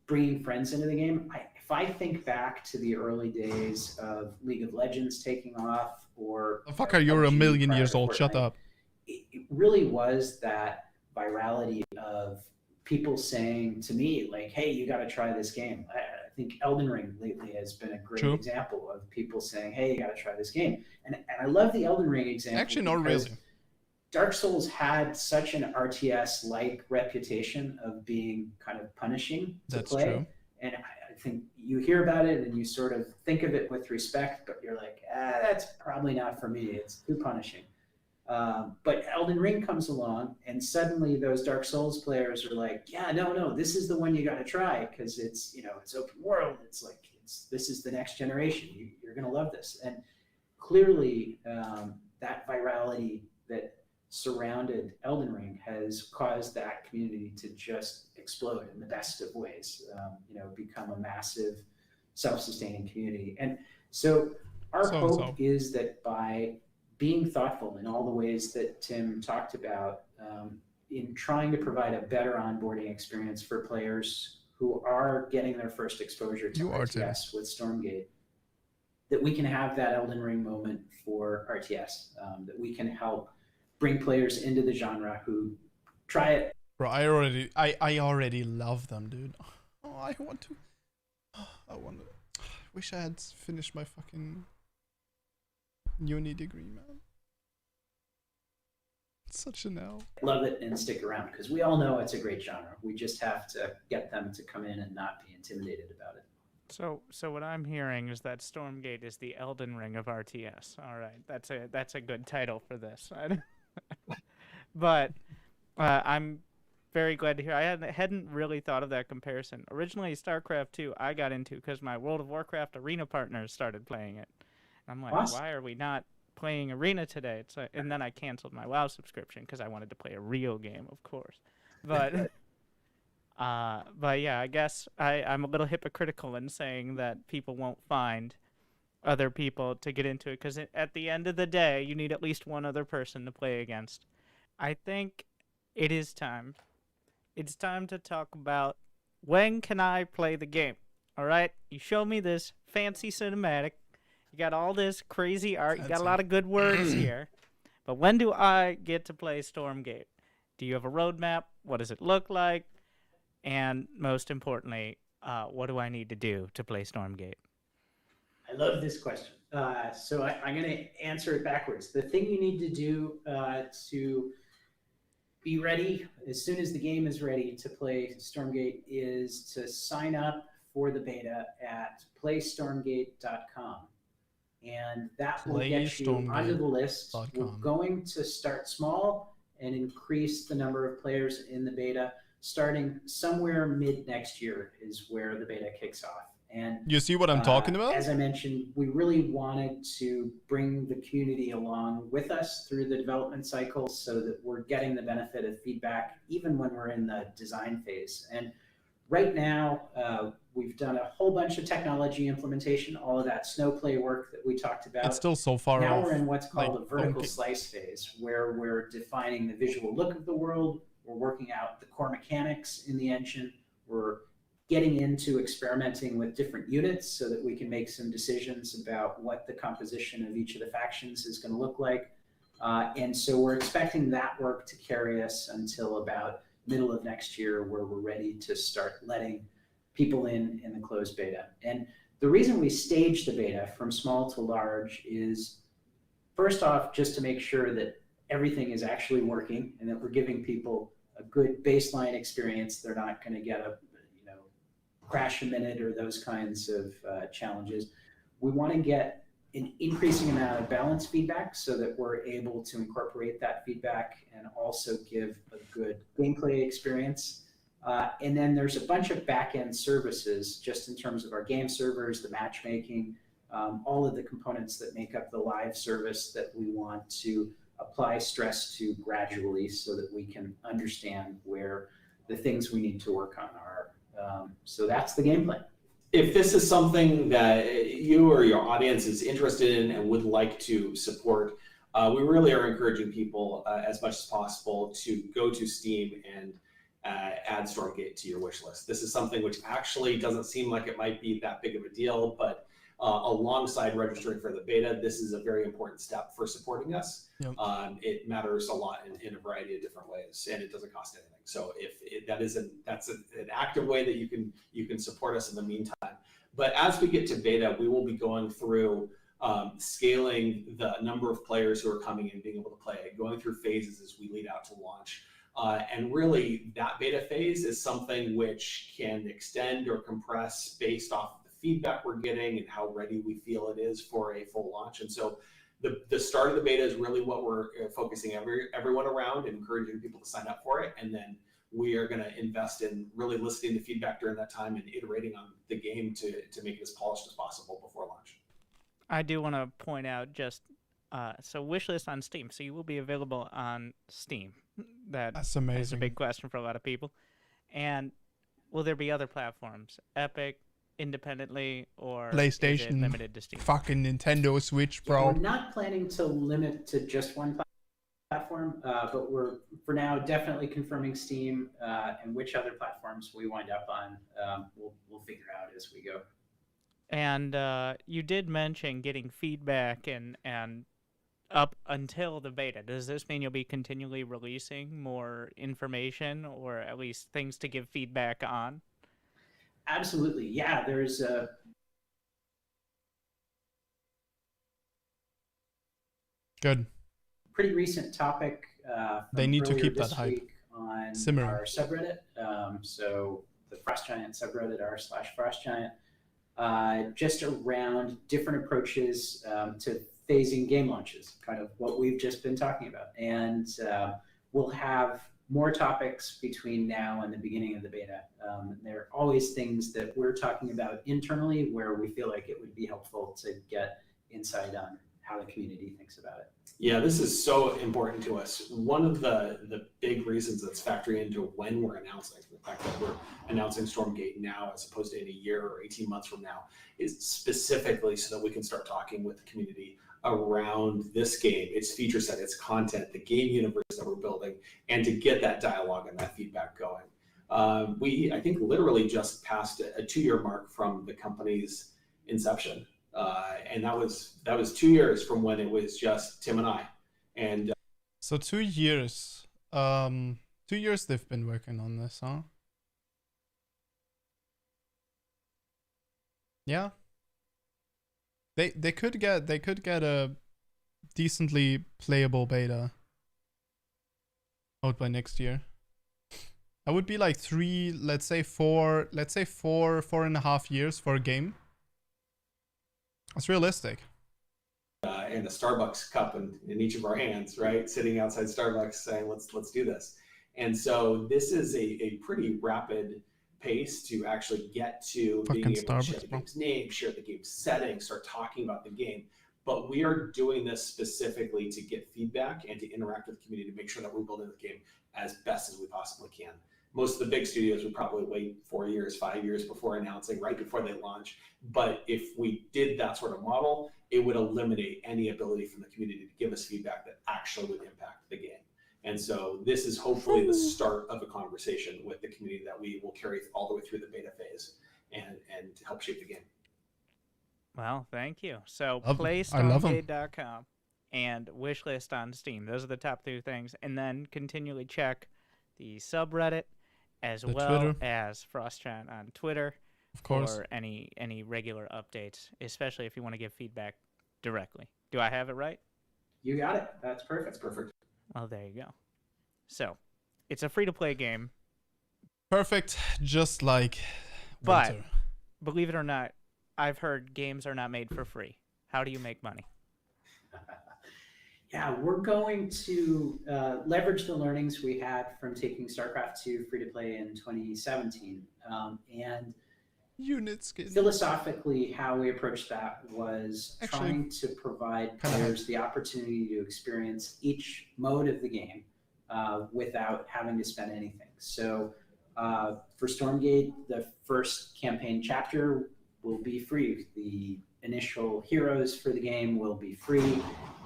bringing friends into the game. If I think back to the early days of League of Legends taking off, or the fucker, you're a million years old. Shut up. It really was that virality of people saying to me, like, hey, you got to try this game. I think Elden Ring lately has been a great example of people saying, hey, you got to try this game. And I love the Elden Ring example. Actually, not really. Dark Souls had such an RTS-like reputation of being kind of punishing to play. True. And I think you hear about it and you sort of think of it with respect, but you're like, that's probably not for me. It's too punishing. But Elden Ring comes along, and suddenly those Dark Souls players are like, yeah, no, this is the one you got to try, because it's, you know, it's open world. It's like, this is the next generation. You're going to love this. And clearly that virality that surrounded Elden Ring has caused that community to just explode in the best of ways, become a massive self-sustaining community. And so our hope is that by being thoughtful in all the ways that Tim talked about, in trying to provide a better onboarding experience for players who are getting their first exposure to RTS with Stormgate, that we can have that Elden Ring moment for RTS, that we can help bring players into the genre who try it. Bro, I already love them, dude. Oh, I wish I had finished my fucking uni degree, man. It's such an L. Love it and stick around, because we all know it's a great genre. We just have to get them to come in and not be intimidated about it. So what I'm hearing is that Stormgate is the Elden Ring of RTS. All right, that's a good title for this. But I'm very glad to hear. I hadn't really thought of that comparison. Originally, StarCraft 2 I got into because my World of Warcraft arena partners started playing it. I'm like, why are we not playing arena today? It's like, and then I canceled my WoW subscription because I wanted to play a real game, of course. But but yeah, I guess I'm a little hypocritical in saying that people won't find other people to get into it, because at the end of the day, you need at least one other person to play against. I think it is time. It's time to talk about, when can I play the game? All right, you show me this fancy cinematic. You got all this crazy art. You got a lot of good words here. But when do I get to play Stormgate? Do you have a roadmap? What does it look like? And most importantly, what do I need to do to play Stormgate? I love this question. So I'm going to answer it backwards. The thing you need to do to be ready as soon as the game is ready to play Stormgate is to sign up for the beta at playstormgate.com. And that will get you onto the list. We're going to start small and increase the number of players in the beta. Starting somewhere mid next year is where the beta kicks off. And you see what I'm talking about? As I mentioned, we really wanted to bring the community along with us through the development cycle so that we're getting the benefit of feedback even when we're in the design phase. And right now, we've done a whole bunch of technology implementation, all of that snowplay work that we talked about. It's still so far now off. We're in what's called a vertical slice phase, where we're defining the visual look of the world. We're working out the core mechanics in the engine. We're getting into experimenting with different units so that we can make some decisions about what the composition of each of the factions is going to look like. And so we're expecting that work to carry us until about middle of next year, where we're ready to start letting people in the closed beta. And the reason we stage the beta from small to large is, first off, just to make sure that everything is actually working and that we're giving people a good baseline experience. They're not going to get a crash a minute or those kinds of challenges. We want to get an increasing amount of balance feedback so that we're able to incorporate that feedback and also give a good gameplay experience. And then there's a bunch of back-end services just in terms of our game servers, the matchmaking, all of the components that make up the live service that we want to apply stress to gradually so that we can understand where the things we need to work on are. So that's the game plan. If this is something that you or your audience is interested in and would like to support, we really are encouraging people as much as possible to go to Steam and add Stormgate to your wish list. This is something which actually doesn't seem like it might be that big of a deal, but alongside registering for the beta, this is a very important step for supporting us. Yep. It matters a lot in a variety of different ways, and it doesn't cost anything. So that's an active way that you can support us in the meantime. But as we get to beta, we will be going through scaling the number of players who are coming in, being able to play it, going through phases as we lead out to launch. And really, that beta phase is something which can extend or compress based off of the feedback we're getting and how ready we feel it is for a full launch. And so the start of the beta is really what we're focusing everyone around and encouraging people to sign up for it. And then we are going to invest in really listening to feedback during that time and iterating on the game to make it as polished as possible before launch. I do want to point out just so wishlist on Steam. So you will be available on Steam. That's amazing. That's a big question for a lot of people. And will there be other platforms? Epic, independently, or PlayStation, is it limited to Steam? fucking Nintendo Switch, bro. We're not planning to limit to just one platform, but we're for now definitely confirming Steam, and which other platforms we wind up on, we'll figure out as we go. And you did mention getting feedback and up until the beta. Does this mean you'll be continually releasing more information or at least things to give feedback on? Absolutely, yeah. There's a Good. pretty recent topic. They need to keep that this hype week on simmering. our subreddit. So the Frost Giant subreddit, r/FrostGiant, just around different approaches to phasing game launches, kind of what we've just been talking about. And we'll have more topics between now and the beginning of the beta. There are always things that we're talking about internally where we feel like it would be helpful to get insight on how the community thinks about it. Yeah, this is so important to us. One of the big reasons that's factoring into when we're announcing, the fact that we're announcing Stormgate now as opposed to in a year or 18 months from now, is specifically so that we can start talking with the community around this game, its feature set, its content, the game universe that we're building, and to get that dialogue and that feedback going. We, I think, literally just passed a 2-year mark from the company's inception. And that was 2 years from when it was just Tim and I. And so 2 years. 2 years they've been working on this, huh? Yeah. They could get a decently playable beta out by next year. I would be like 3, let's say 4.5 years for a game. That's realistic. And a Starbucks cup in each of our hands, right? Sitting outside Starbucks saying, let's do this. And so this is a pretty rapid pace to actually get to fucking being able Starbucks, to share the bro. game's name, share the game's settings, start talking about the game. But we are doing this specifically to get feedback and to interact with the community to make sure that we're building the game as best as we possibly can. Most of the big studios would probably wait 4 years, 5 years before announcing, right before they launch. But if we did that sort of model, it would eliminate any ability from the community to give us feedback that actually would impact the game. And so this is hopefully the start of a conversation with the community that we will carry all the way through the beta phase and help shape the game. Well, thank you. So I love 'em. playstormgate.com and wishlist on Steam. Those are the top 2 things. And then continually check the subreddit as The well Twitter. as FrostChat on Twitter Of course. for any regular updates, especially if you want to give feedback directly. Do I have it right? You got it. That's perfect. That's perfect. Well, there you go. So, it's a free-to-play game, Perfect, just like but winter. believe it or not, I've heard games are not made for free. How do you make money? Yeah, we're going to leverage the learnings we had from taking StarCraft 2 free to play in 2017. And Unit skin. philosophically, how we approached that was Actually, trying to provide kinda players the opportunity to experience each mode of the game without having to spend anything. So for Stormgate, the first campaign chapter will be free. The initial heroes for the game will be free.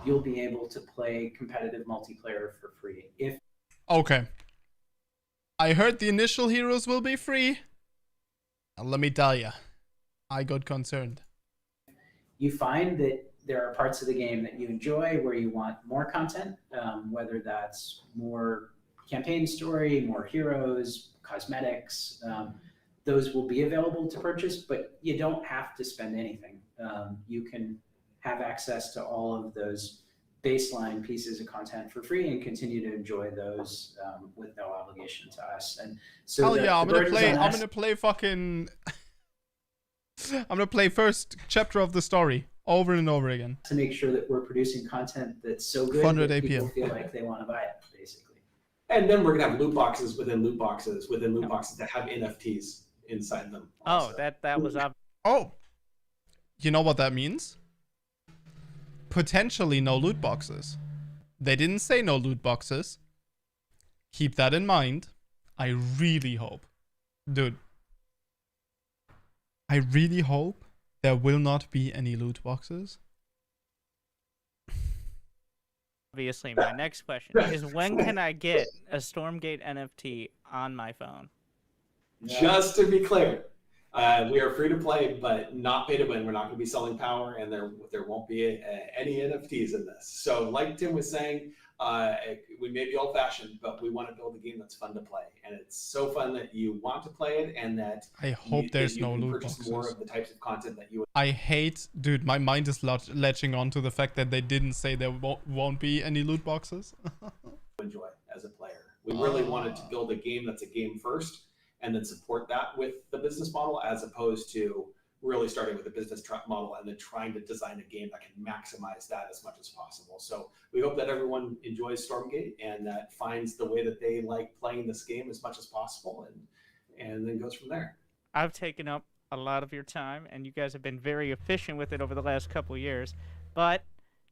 You'll be able to play competitive multiplayer for free. If Okay. I heard the initial heroes will be free. And let me tell you, I got concerned. you find that there are parts of the game that you enjoy where you want more content, whether that's more campaign story, more heroes, cosmetics, those will be available to purchase, but you don't have to spend anything. You can have access to all of those baseline pieces of content for free and continue to enjoy those with no obligation to us. And so Hell the, yeah, the burden is on I'm us. gonna play fucking I'm gonna play first chapter of the story over and over again. To make sure that we're producing content that's so good 100 that people APM. feel like they want to buy it, basically. And then we're gonna have loot boxes within loot boxes within loot boxes that have NFTs inside them. Oh, also. that was obvious. Oh. You know what that means? Potentially no loot boxes. They didn't say no loot boxes. Keep that in mind. I really hope. Dude. I really hope there will not be any loot boxes. Obviously, my next question is when can I get a Stormgate NFT on my phone? Just to be clear, we are free to play, but not pay to win. We're not going to be selling power, and there won't be any NFTs in this. So, like Tim was saying, we may be old-fashioned, but we want to build a game that's fun to play, and it's so fun that you want to play it, and that I hope there's no can loot purchase boxes. more of the types of content that you I hate, dude, my mind is latching on to the fact that they didn't say there won't be any loot boxes. enjoy as a player. We really wanted to build a game that's a game first, and then support that with the business model, as opposed to really starting with a business model and then trying to design a game that can maximize that as much as possible. So we hope that everyone enjoys Stormgate and that finds the way that they like playing this game as much as possible, and then goes from there. I've taken up a lot of your time, and you guys have been very efficient with it over the last couple years. But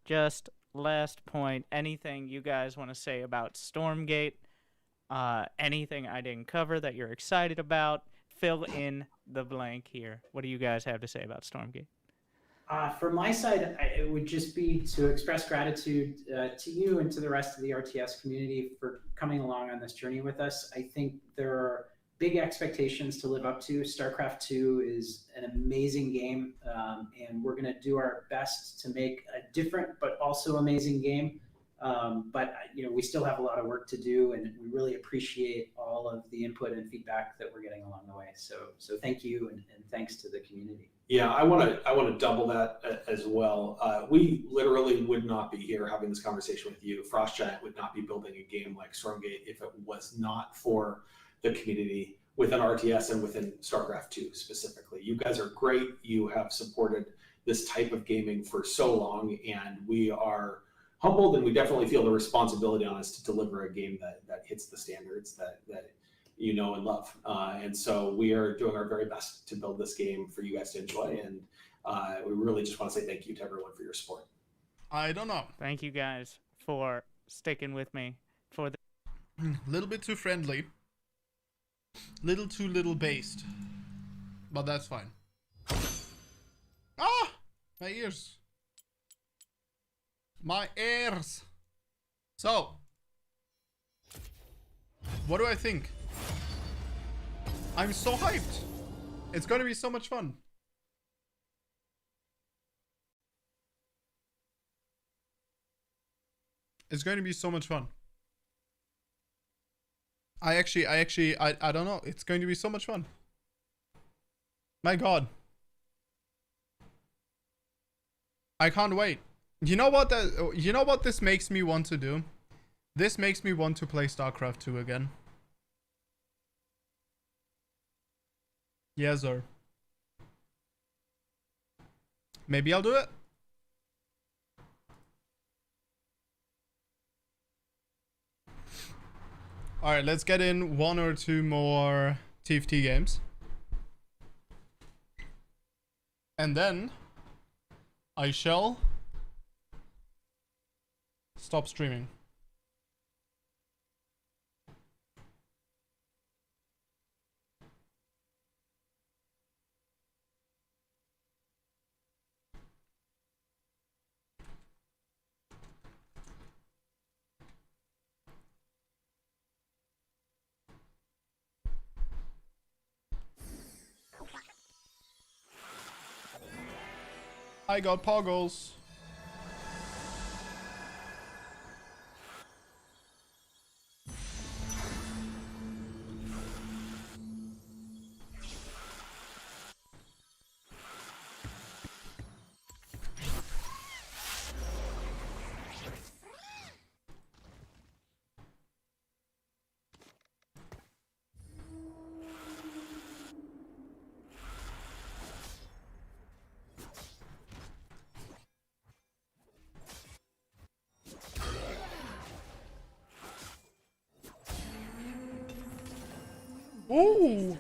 just last point, anything you guys want to say about Stormgate? Anything I didn't cover that you're excited about? Fill in the blank here. What do you guys have to say about Stormgate? From my side, it would just be to express gratitude to you and to the rest of the RTS community for coming along on this journey with us. I think there are big expectations to live up to. StarCraft 2 is an amazing game, and we're going to do our best to make a different but also amazing game. But we still have a lot of work to do, and we really appreciate all of the input and feedback that we're getting along the way. So thank you, and thanks to the community. Yeah, I want to double that as well. We literally would not be here having this conversation with you. Frost Giant would not be building a game like Stormgate if it was not for the community within RTS and within StarCraft 2 specifically. You guys are great. You have supported this type of gaming for so long, and we are humbled, and we definitely feel the responsibility on us to deliver a game that hits the standards that you know and love. And so we are doing our very best to build this game for you guys to enjoy, and we really just want to say thank you to everyone for your support. I don't know. Thank you guys for sticking with me for the Little bit too friendly. Little too little based. But that's fine. Ah! My ears. My ears. So, what do I think? I'm so hyped. It's going to be so much fun. It's going to be so much fun. I don't know. It's going to be so much fun. My God. I can't wait. You know what this makes me want to do? This makes me want to play StarCraft 2 again. Yes, sir. Maybe I'll do it. Alright, let's get in 1 or 2 more TFT games. And then I shall stop streaming. I got poggles. Ooh.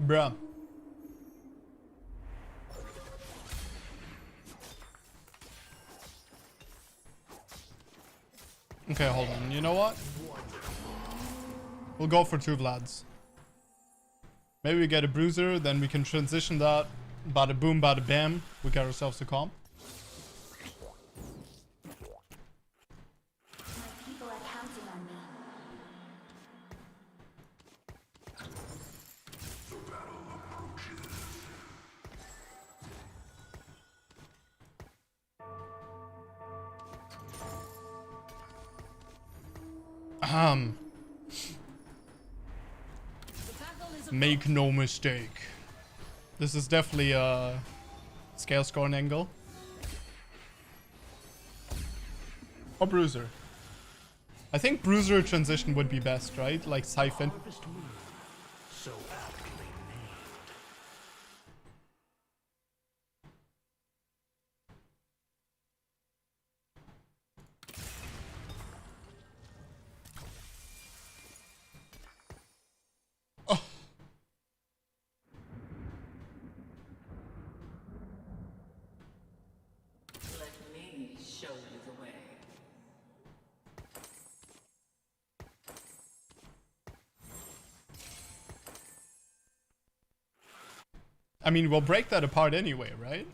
Bruh. Okay, hold on. You know what? We'll go for 2 Vlads. Maybe we get a bruiser, then we can transition that. Bada boom, bada bam. We get ourselves a comp. People are counting on me. Make no mistake. This is definitely a scale scoring angle. Or bruiser. I think bruiser transition would be best, right? Like siphon. I mean, we'll break that apart anyway, right?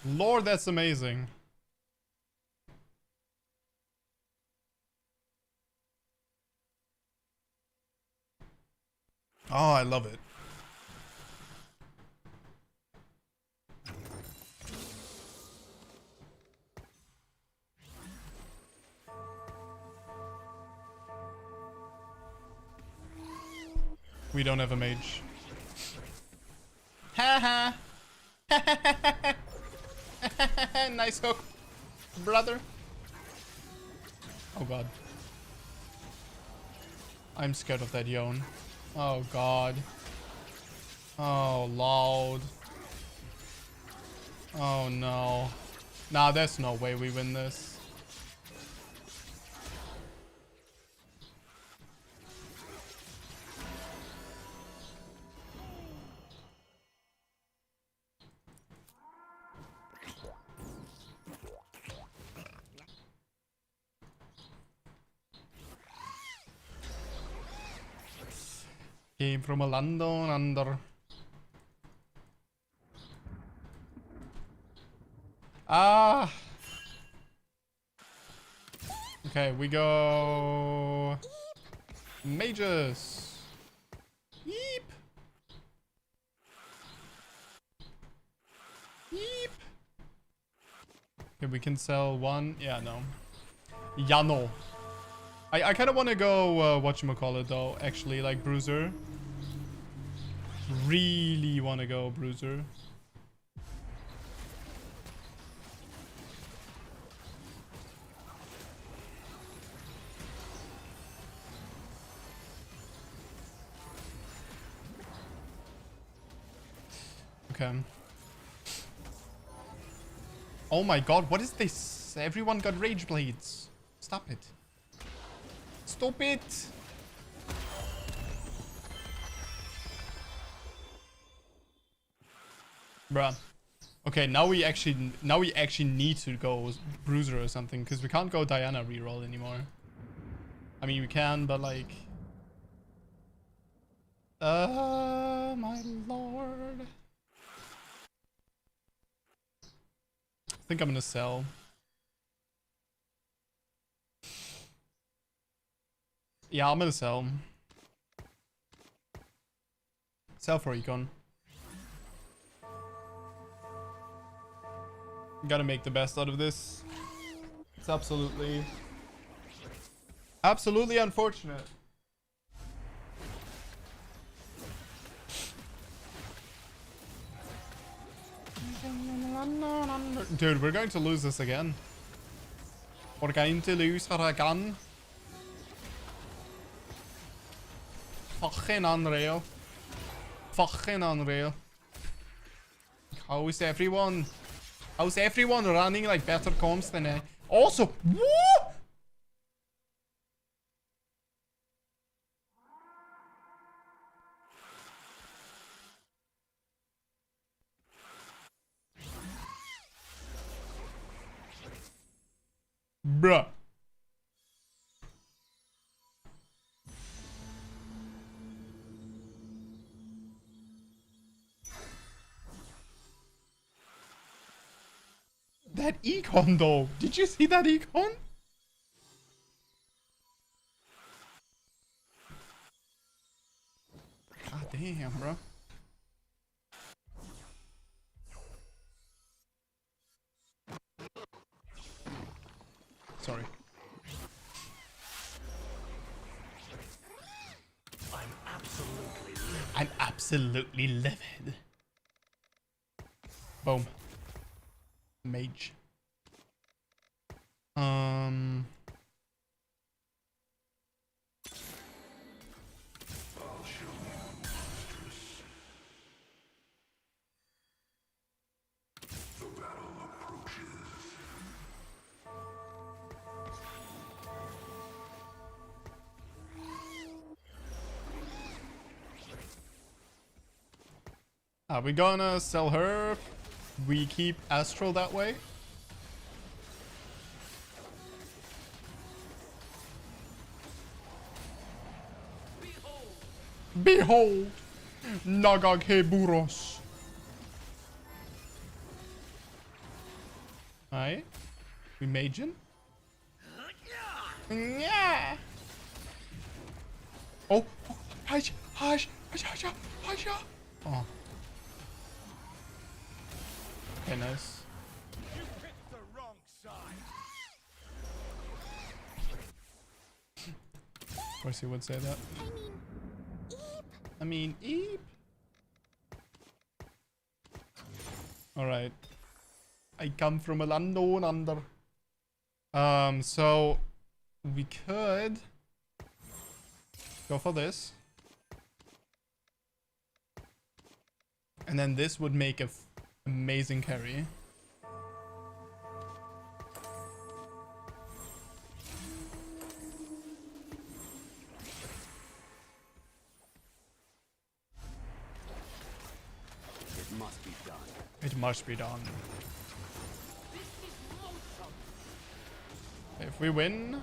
Lord, that's amazing. Oh, I love it. We don't have a mage. Ha ha. Nice hook, brother. Oh god. I'm scared of that Yone. Oh god. Oh lord. Oh no. Nah, there's no way we win this. Came from a land down under. Ah. Okay, we go mages. Yeep. Yeep. Okay, we can sell one. Yeah, no. Yeah, no. I kind of want to go, whatchamacallit though, actually, like Bruiser. Really want to go Bruiser. Okay. Oh my god, what is this? Everyone got Rage Blades. Stop it. Stop it! Bruh. Okay, now we actually need to go Bruiser or something, because we can't go Diana reroll anymore. I mean, we can, but like... my lord. I think I'm gonna sell. Yeah, I'm gonna sell. Sell for Econ. Gotta make the best out of this. It's absolutely unfortunate. Dude, we're going to lose this again. We're going to lose her again. Fucking unreal. Fucking unreal. How's everyone running like better comms than I? Also, what? Bruh. That econ though. Did you see that econ? God damn, bro. Sorry. I'm absolutely livid. Boom. Mage. Are we gonna sell her? We keep Astral that way? Behold! Nagagheburos. Aye. We magin? Yeah. Oh! Hush! Hush! Hush! Hush! Hush! Oh. Okay, nice. You picked the wrong side. Of course he would say that. I mean, eep. Alright. I come from a land down under. So we could go for this. And then this would make a amazing carry. It must be done. It must be done. If we win...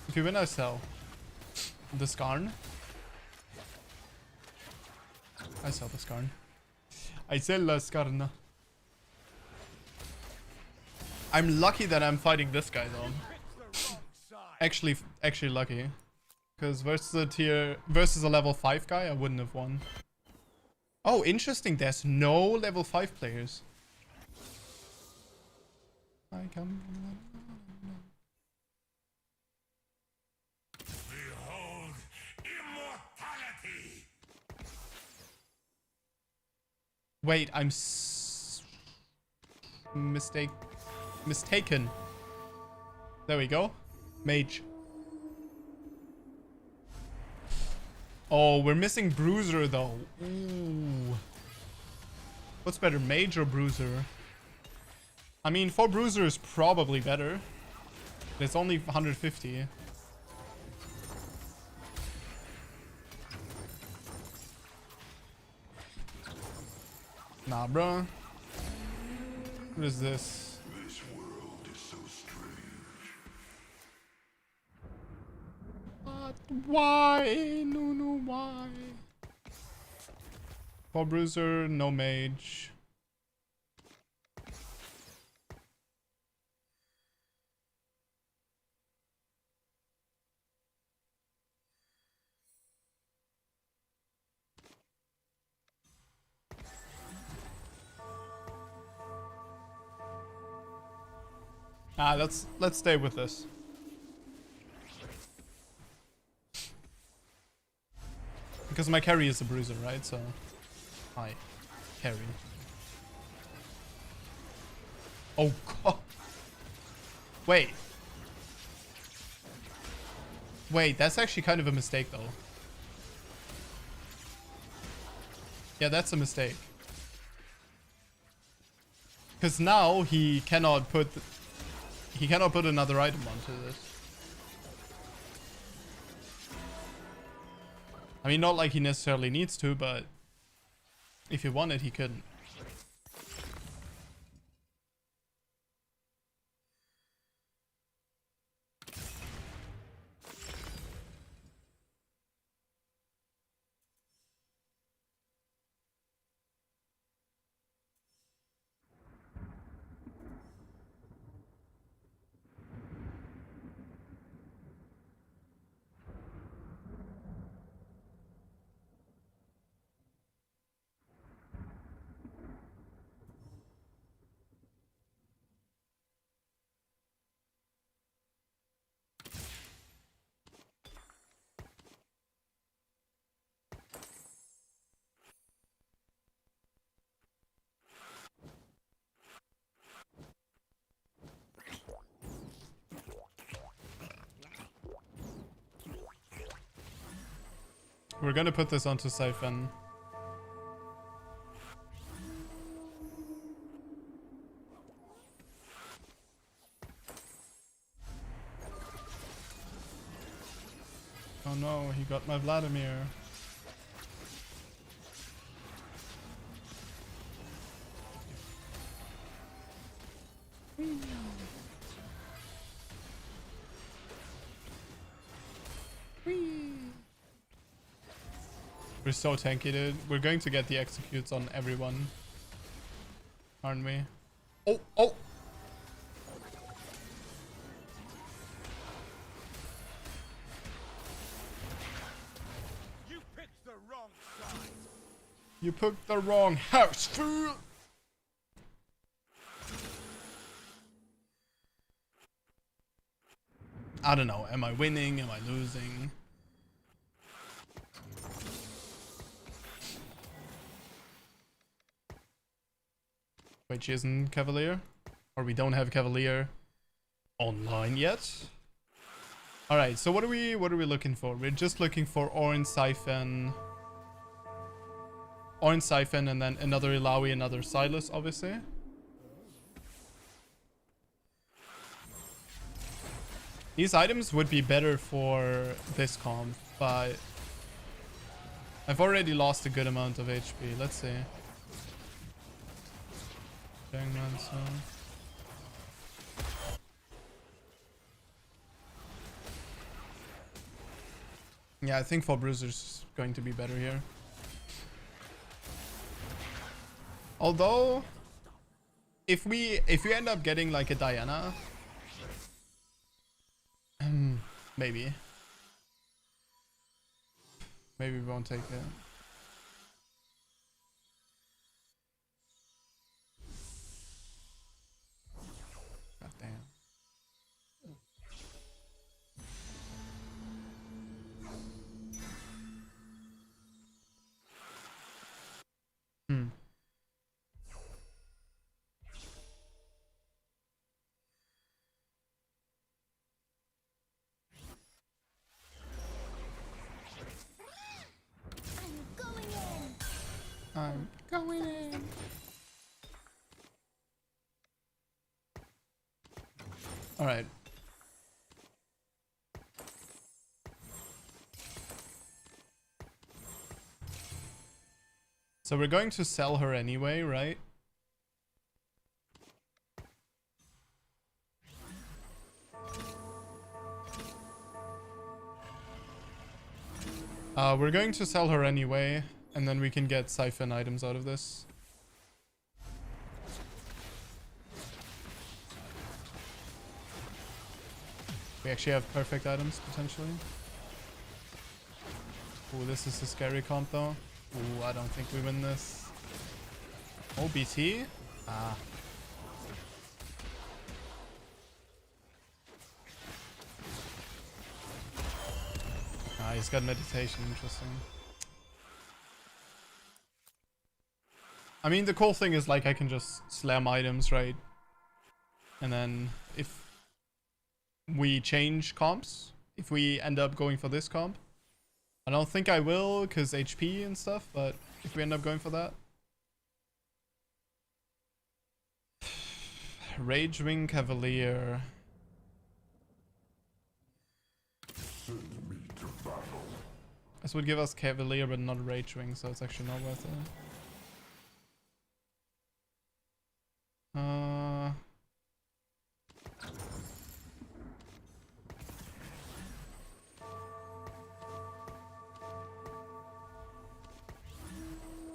If we win, I sell. The Skarn. I sell the Skarn. I sell the Skarn. I'm lucky that I'm fighting this guy though. Actually lucky. Because versus a level 5 guy, I wouldn't have won. Oh, interesting. There's no level 5 players. I come. Behold immortality. Wait, I'm mistaken. There we go. Mage. Oh, we're missing Bruiser though. Ooh. What's better, Mage or Bruiser? I mean, 4 Bruiser is probably better. It's only 150. Nah, bro. What is this? This world is so strange. What? Why? No, why? 4 Bruiser, no Mage. Ah, let's stay with this. Because my carry is a Bruiser, right? So, hi, carry. Oh god. Wait, that's actually kind of a mistake, though. Yeah, that's a mistake. Because now he cannot put another item onto this. I mean, not like he necessarily needs to, but if he wanted, he couldn't. We're gonna put this onto Siphon. Oh no, he got my Vladimir. We're so tanky, dude. We're going to get the executes on everyone. Aren't we? Oh! You picked the wrong side. You picked the wrong house, fool! I don't know. Am I winning? Am I losing? Wait, she isn't Cavalier? Or we don't have Cavalier online yet? Alright, so what are we looking for? We're just looking for Orange Siphon. Orange Siphon and then another Ilawi, another Silas, obviously. These items would be better for this comp, but I've already lost a good amount of HP. Let's see. Yeah, I think 4 Bruiser's going to be better here. Although, if we end up getting like a Diana, maybe we won't take it. winning. All right. So we're going to sell her anyway, right? We're going to sell her anyway, and then we can get siphon items out of this. We actually have perfect items, potentially. Ooh, this is a scary comp, though. Ooh, I don't think we win this. Oh, BT? Ah. Ah, he's got meditation. Interesting. I mean, the cool thing is, like, I can just slam items, right? And then if we change comps, if we end up going for this comp, I don't think I will, because HP and stuff, but if we end up going for that. Ragewing Cavalier. Send me to battle. This would give us Cavalier, but not Ragewing, so it's actually not worth it.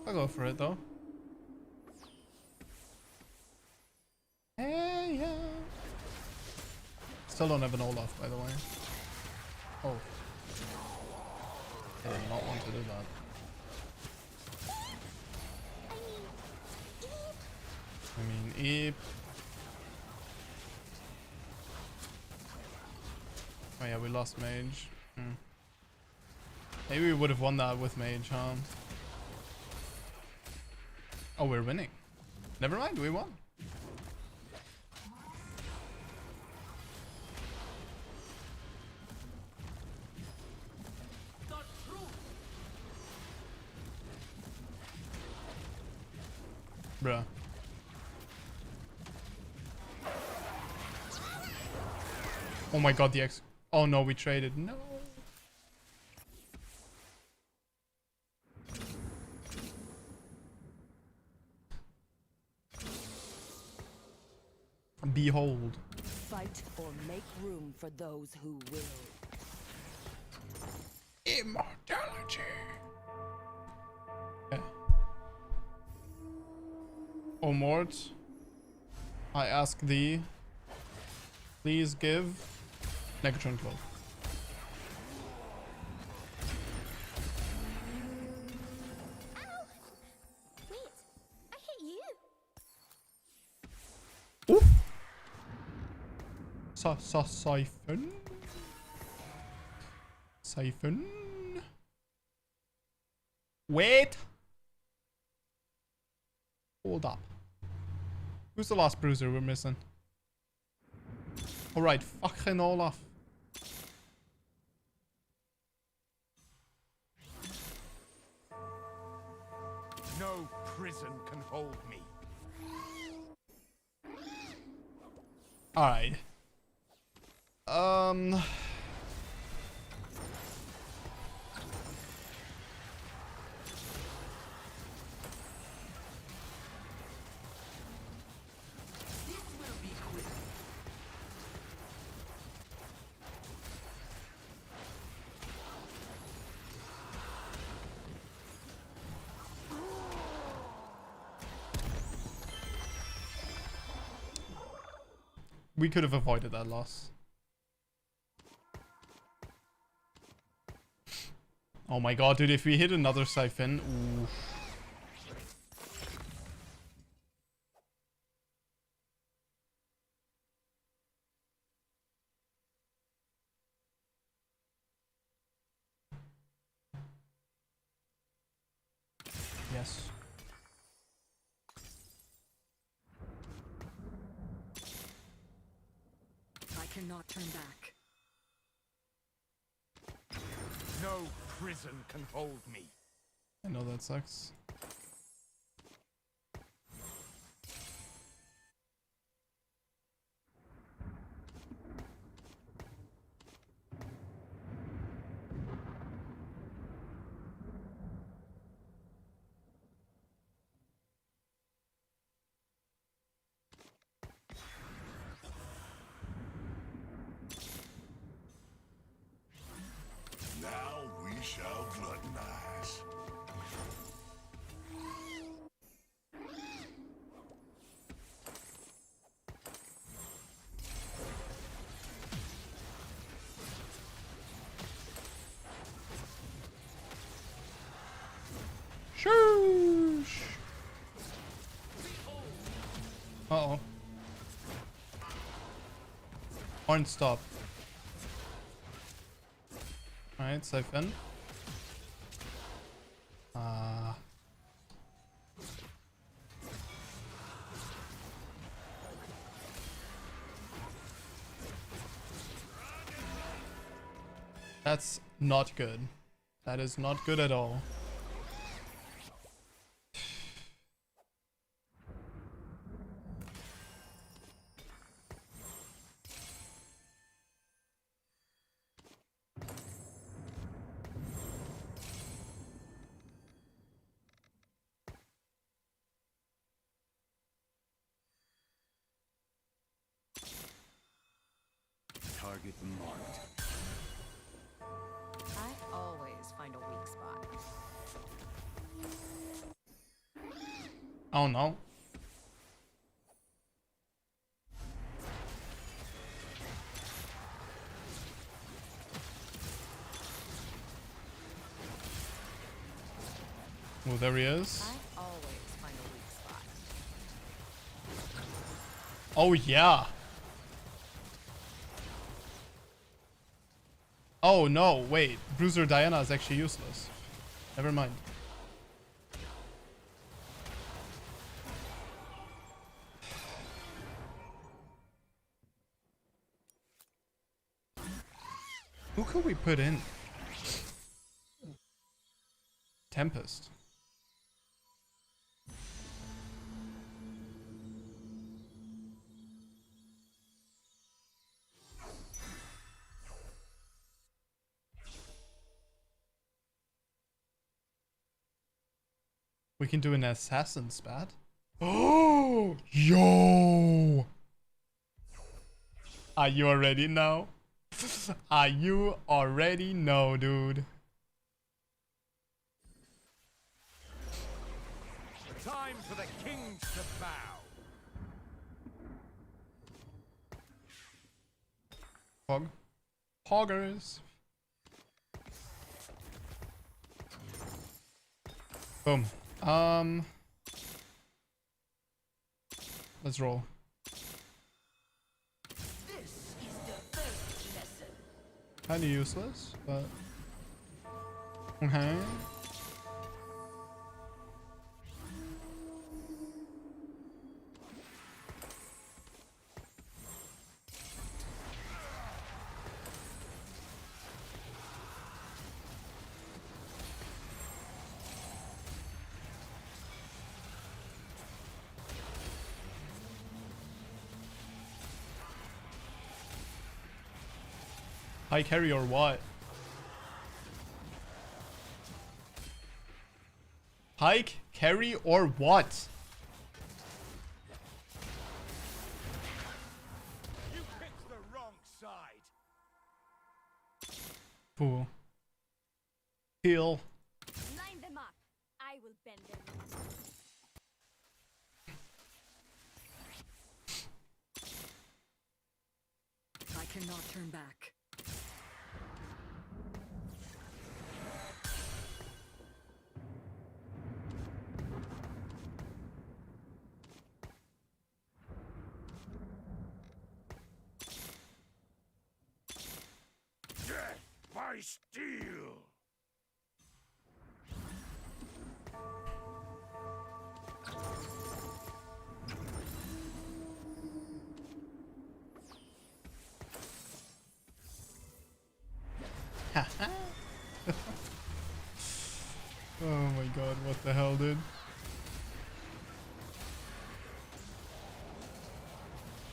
I'll go for it though. Hey, yeah. Still don't have an Olaf, by the way. Oh. I did not want to do that. I mean, Eep. Oh yeah, we lost Mage. Maybe we would have won that with Mage, huh? Oh, we're winning. Never mind, we won. Bruh. Oh my god, the X. Oh no, we traded. No. Behold. Fight or make room for those who will. Immortality. Okay. O Mort, I ask thee, please give Negatron Cloak. Ow! Wait, I hit you. Oof. Siphon. Siphon. Wait. Hold up. Who's the last bruiser we're missing? Alright, fucking Olaf. No prison can hold me. Alright. We could have avoided that loss. Oh my god, dude, if we hit another siphon, ooh. Yes. I cannot turn back. No prison can hold me. I know that sucks. Shoosh. Uh-oh. Horn stop. Alright, siphon. That's not good. That is not good at all. Target marked. I always find a weak spot. Oh no. Oh, there he is. I always find a weak spot. Oh yeah. Oh no, wait. Bruiser Diana is actually useless. Never mind. Who could we put in? Tempest. We can do an assassin spat. Oh, yo! Are you already know? Are you already know, dude? Time for the kings to bow. Pog. Poggers. Boom. Let's roll. This is the first lesson. Kinda useless, but okay. High carry or what? Hike, carry, or what? You picked the wrong side. Fool. Heal. Line them up. I will bend them. I cannot turn back. Death by steel. Oh my god, what the hell, dude?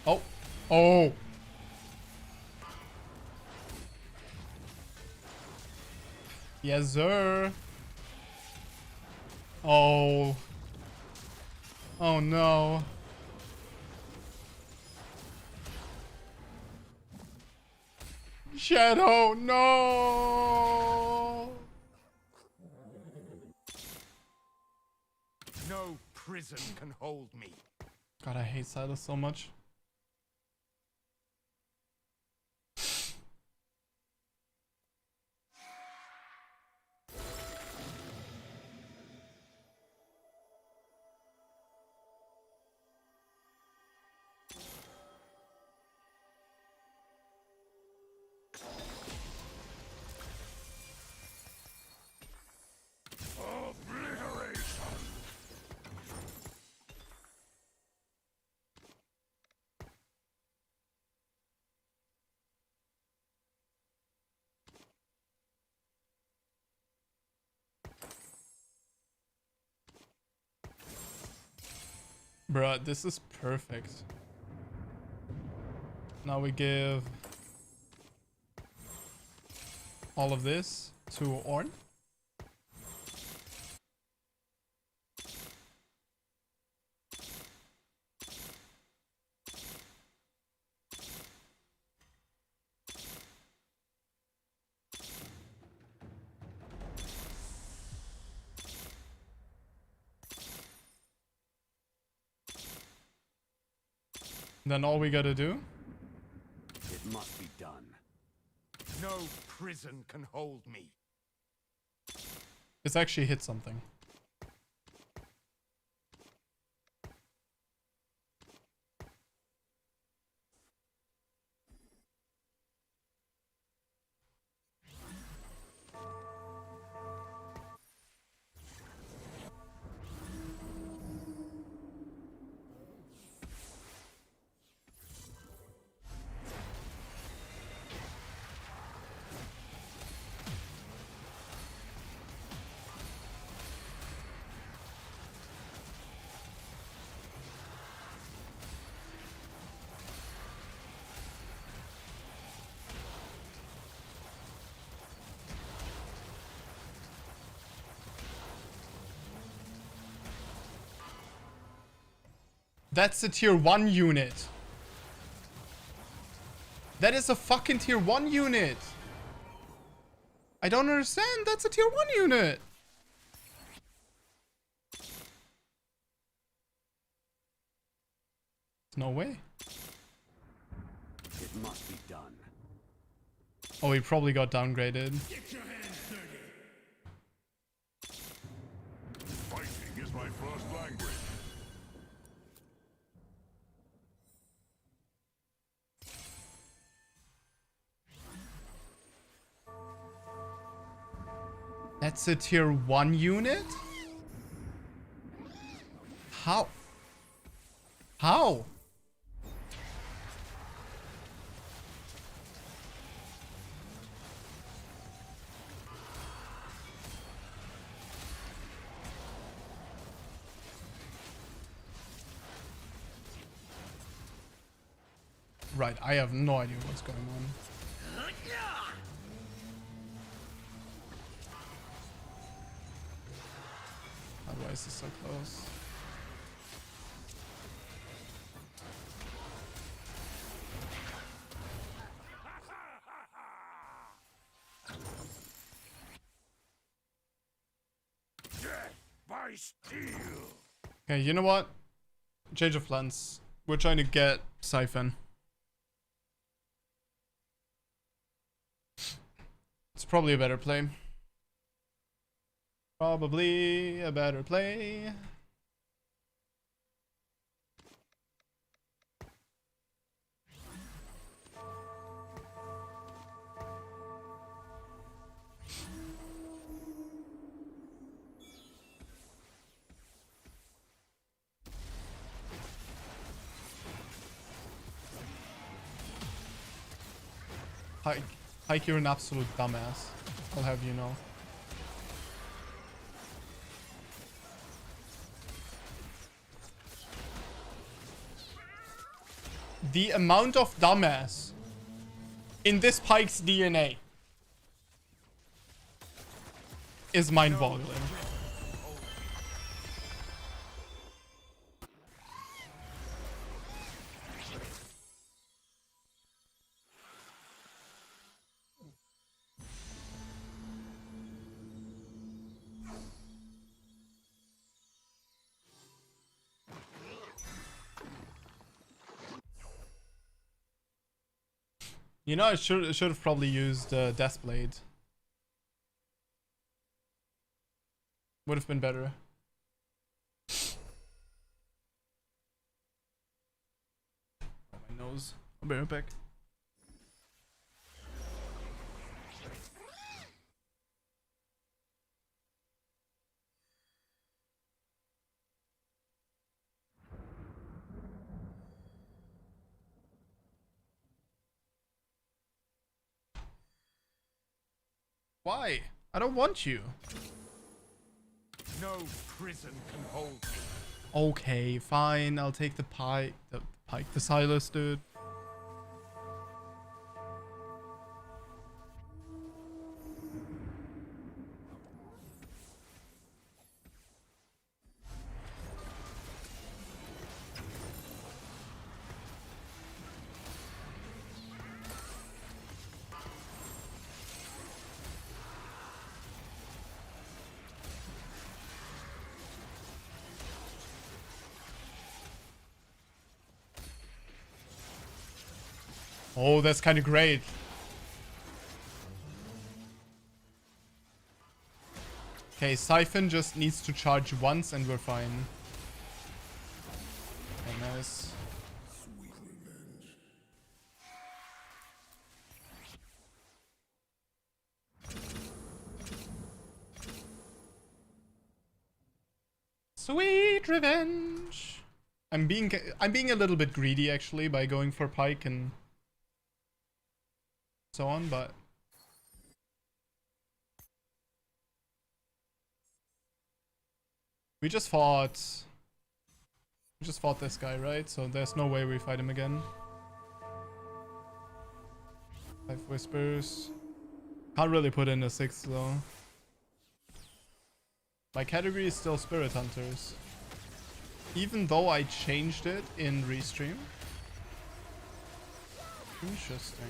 Oh. Oh. Yes, sir. Oh. Oh no. Shadow, no. No prison can hold me. God, I hate Silas so much. Bruh, this is perfect. Now we give all of this to Ornn. Then all we gotta do It must be done. No prison can hold me. is actually hit something. That's a tier 1 unit. That is a fucking tier 1 unit. I don't understand. That's a tier 1 unit. No way. It must be done. Oh, he probably got downgraded. Get your hands dirty. Fighting is my first language. That's a tier 1 unit? How? How? Right, I have no idea what's going on. Why is this so close? Death by steel. Okay, you know what? Change of plans. We're trying to get Siphon. It's probably a better play. Probably a better play. Hike, you're an absolute dumbass. I'll have you know. The amount of dumbass in this Pike's DNA is mind-boggling. You know, I should have probably used Deathblade. Would have been better. Oh, my nose. I'll be right back. Why? I don't want you. No prison can hold me. Okay, fine. I'll take the pike. The Silas, dude. Oh, that's kind of great. Okay, Siphon just needs to charge once and we're fine. Okay, nice. Sweet revenge. I'm being a little bit greedy actually by going for Pike and so on, but we just fought this guy, right? So there's no way we fight him again. 5 whispers. Can't really put in a 6 though. My category is still Spirit Hunters. Even though I changed it in Restream. Interesting.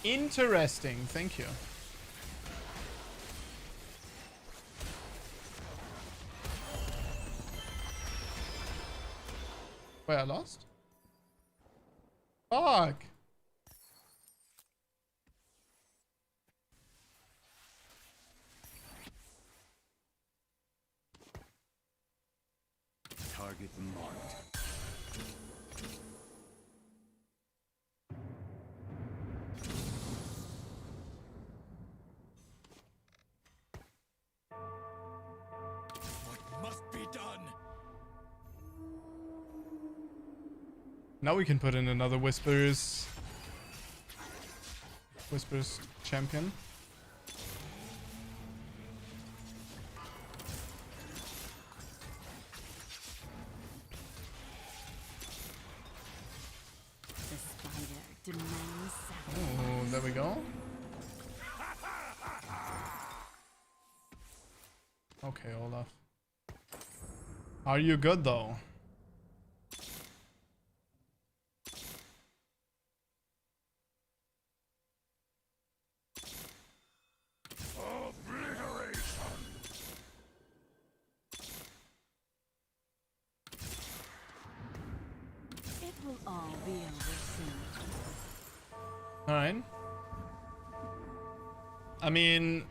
Interesting, thank you. Wait, I lost? Fuck! Target marked. What must be done? Now we can put in another Whispers champion. The spider demands Oh, there we go. Okay, Olaf. Are you good though? it will all be over soon. Alright. I mean...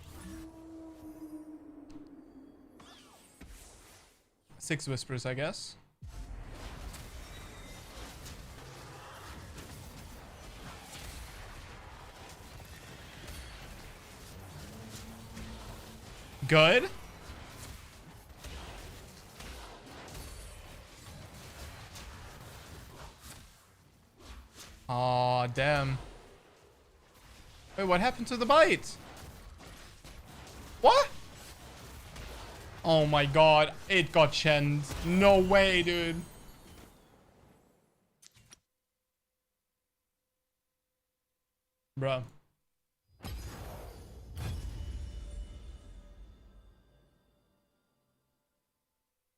6 whispers, I guess. Good. Aw, damn. Wait, what happened to the bite? What? Oh my god, it got chenned. No way, dude. Bruh.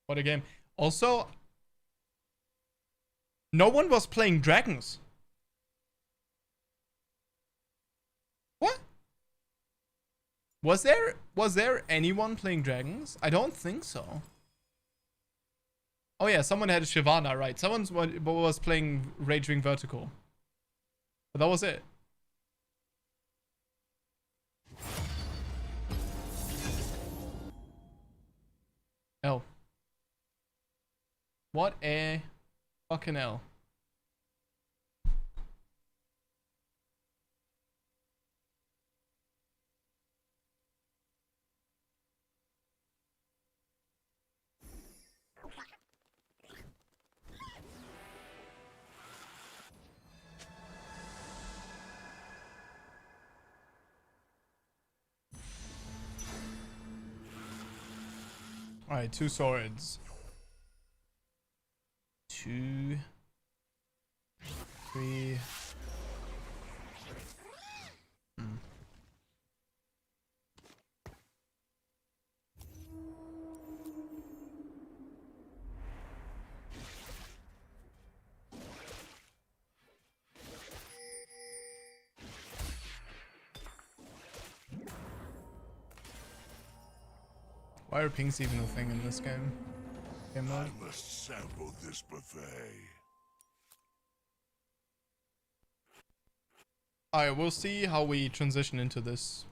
What a game. Also, no one was playing dragons. What? Was there anyone playing dragons? I don't think so. Oh yeah, someone had a Shyvana, right? Someone was playing Raging Vertical. But that was it. L. What a fucking L. Alright, 2 swords. 2, 3. Why are pings even a thing in this game? Game mode? I must sample this buffet. Alright, we'll see how we transition into this.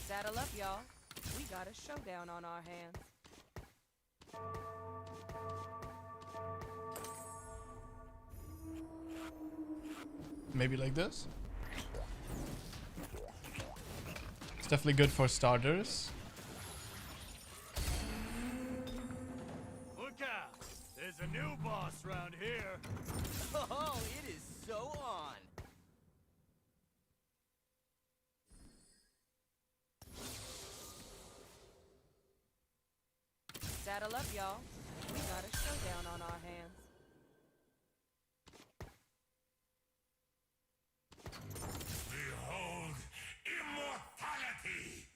Saddle up, y'all. We got a showdown on our hands. Maybe like this? It's definitely good for starters. Look out! There's a new boss around here. Oh, it is so on. Saddle up, y'all. We got a showdown on our hands. Behold immortality.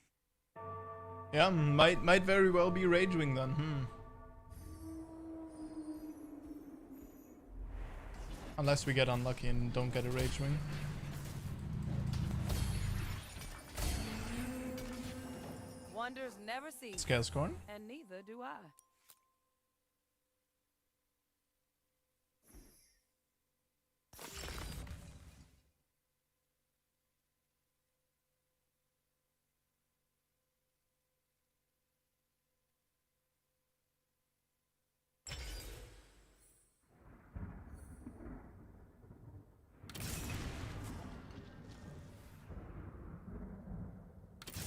Yeah, might very well be Ragewing then. Unless we get unlucky and don't get a Ragewing. Wonders never cease, Scale Scorn. and neither do I.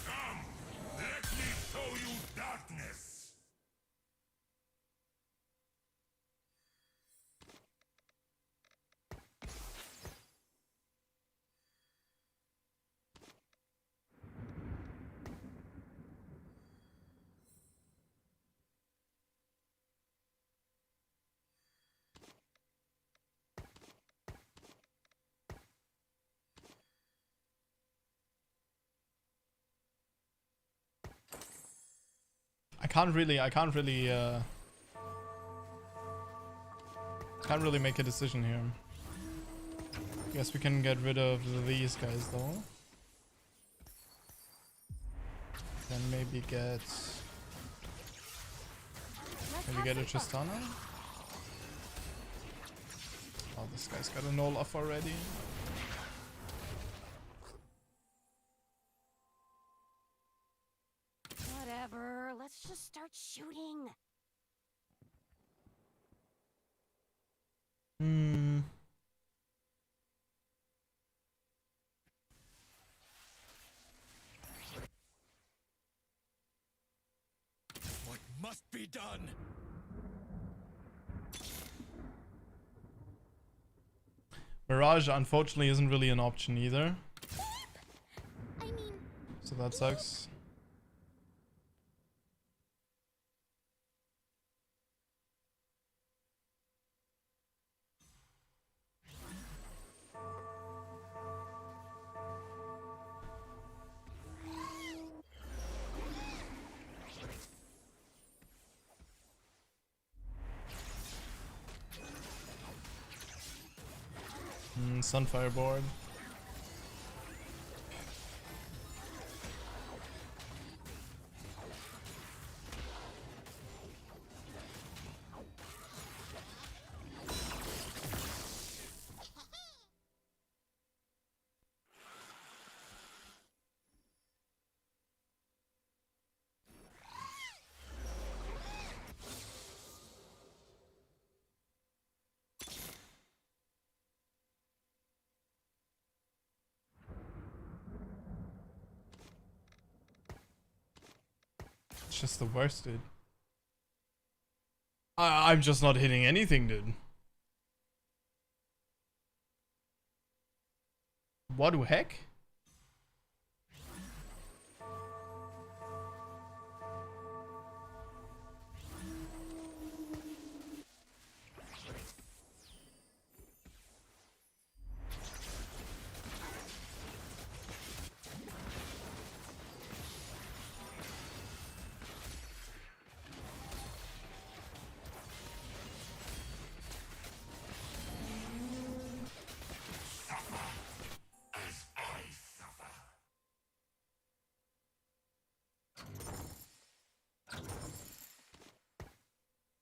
Come, let me show you darkness. Can't really make a decision here. Guess we can get rid of these guys though. Then maybe get a Tristana. Oh, this guy's got an Olaf already. Whatever. Let's just start shooting. What must be done? Mirage unfortunately isn't really an option either. I mean, So that sucks. Sunfire board. It's just the worst, dude. I'm just not hitting anything, dude. What the heck?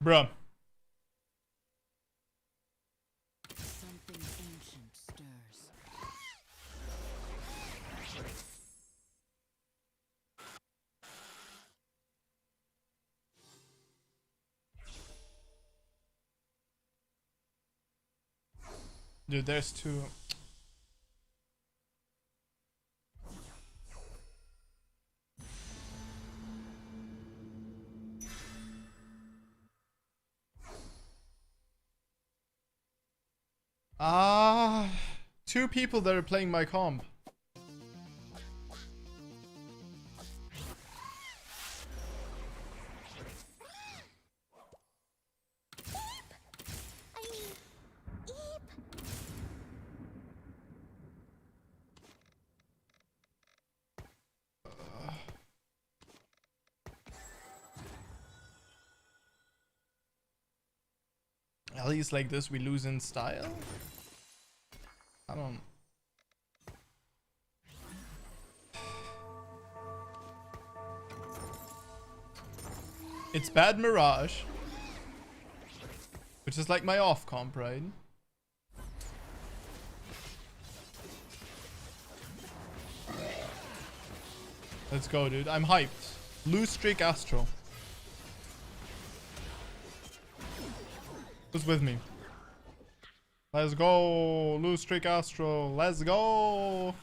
Bruh. Something ancient stirs. Dude, there's two. Two people that are playing my comp. At least like this we lose in style. I don't. It's bad Mirage, which is like my off comp, right? Let's go, dude. I'm hyped. Lose streak Astro. Who's with me? Let's go. Lose streak Astro. Let's go.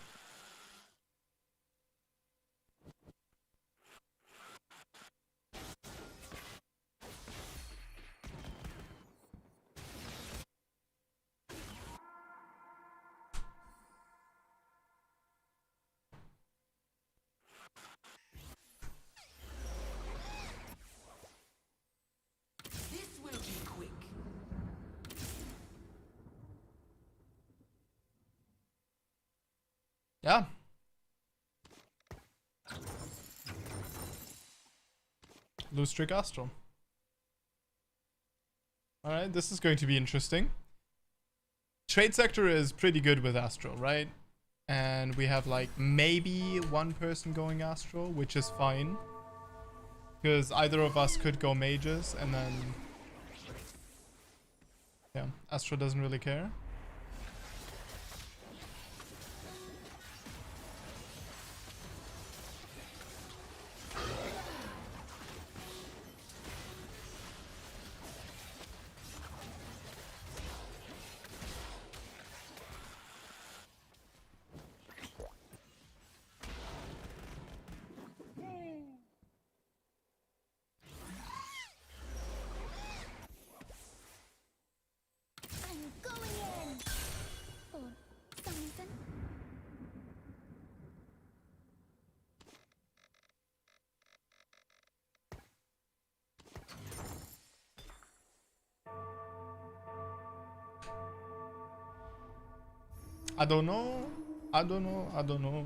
This will be quick. Yeah. Lose streak Astro. Alright, this is going to be interesting. Trade sector is pretty good with Astro, right? And we have like maybe one person going Astro, which is fine. Because either of us could go mages and then... yeah, Astro doesn't really care. I'm going in. For some reason. I don't know. I don't know. I don't know.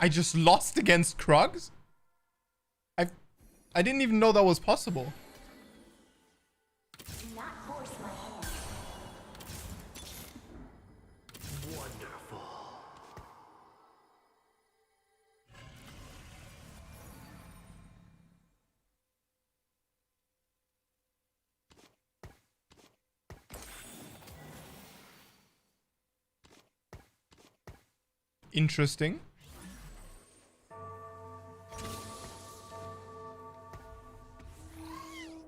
I just lost against Krugs? I didn't even know that was possible. Do not force my hand. Wonderful. Interesting.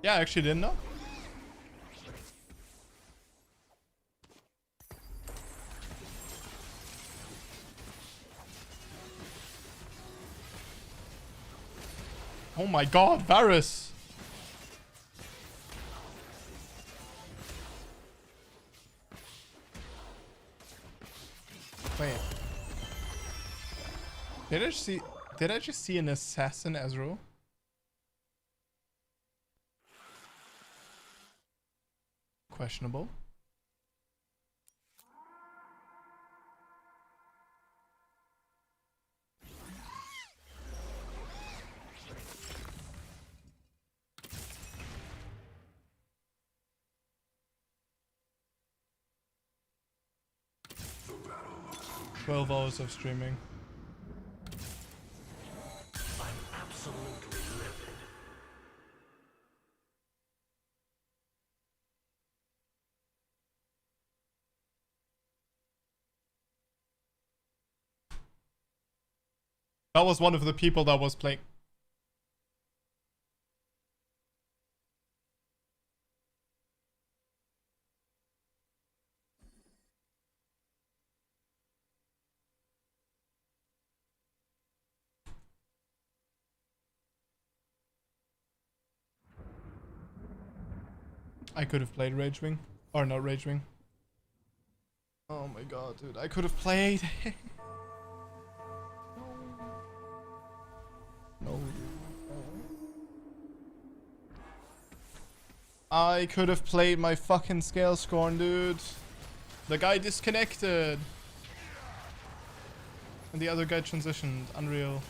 Yeah, I actually didn't know. Oh my god, Varus! Wait. Did I just see an assassin Ezreal? questionable. The battle approaches. 12 hours of streaming. I'm absolutely livid. That was one of the people that was playing. I could have played Ragewing. Or not Ragewing. Oh my god, dude. I could have played. No. I could have played my fucking Scale Scorn, dude. The guy disconnected. And the other guy transitioned. Unreal.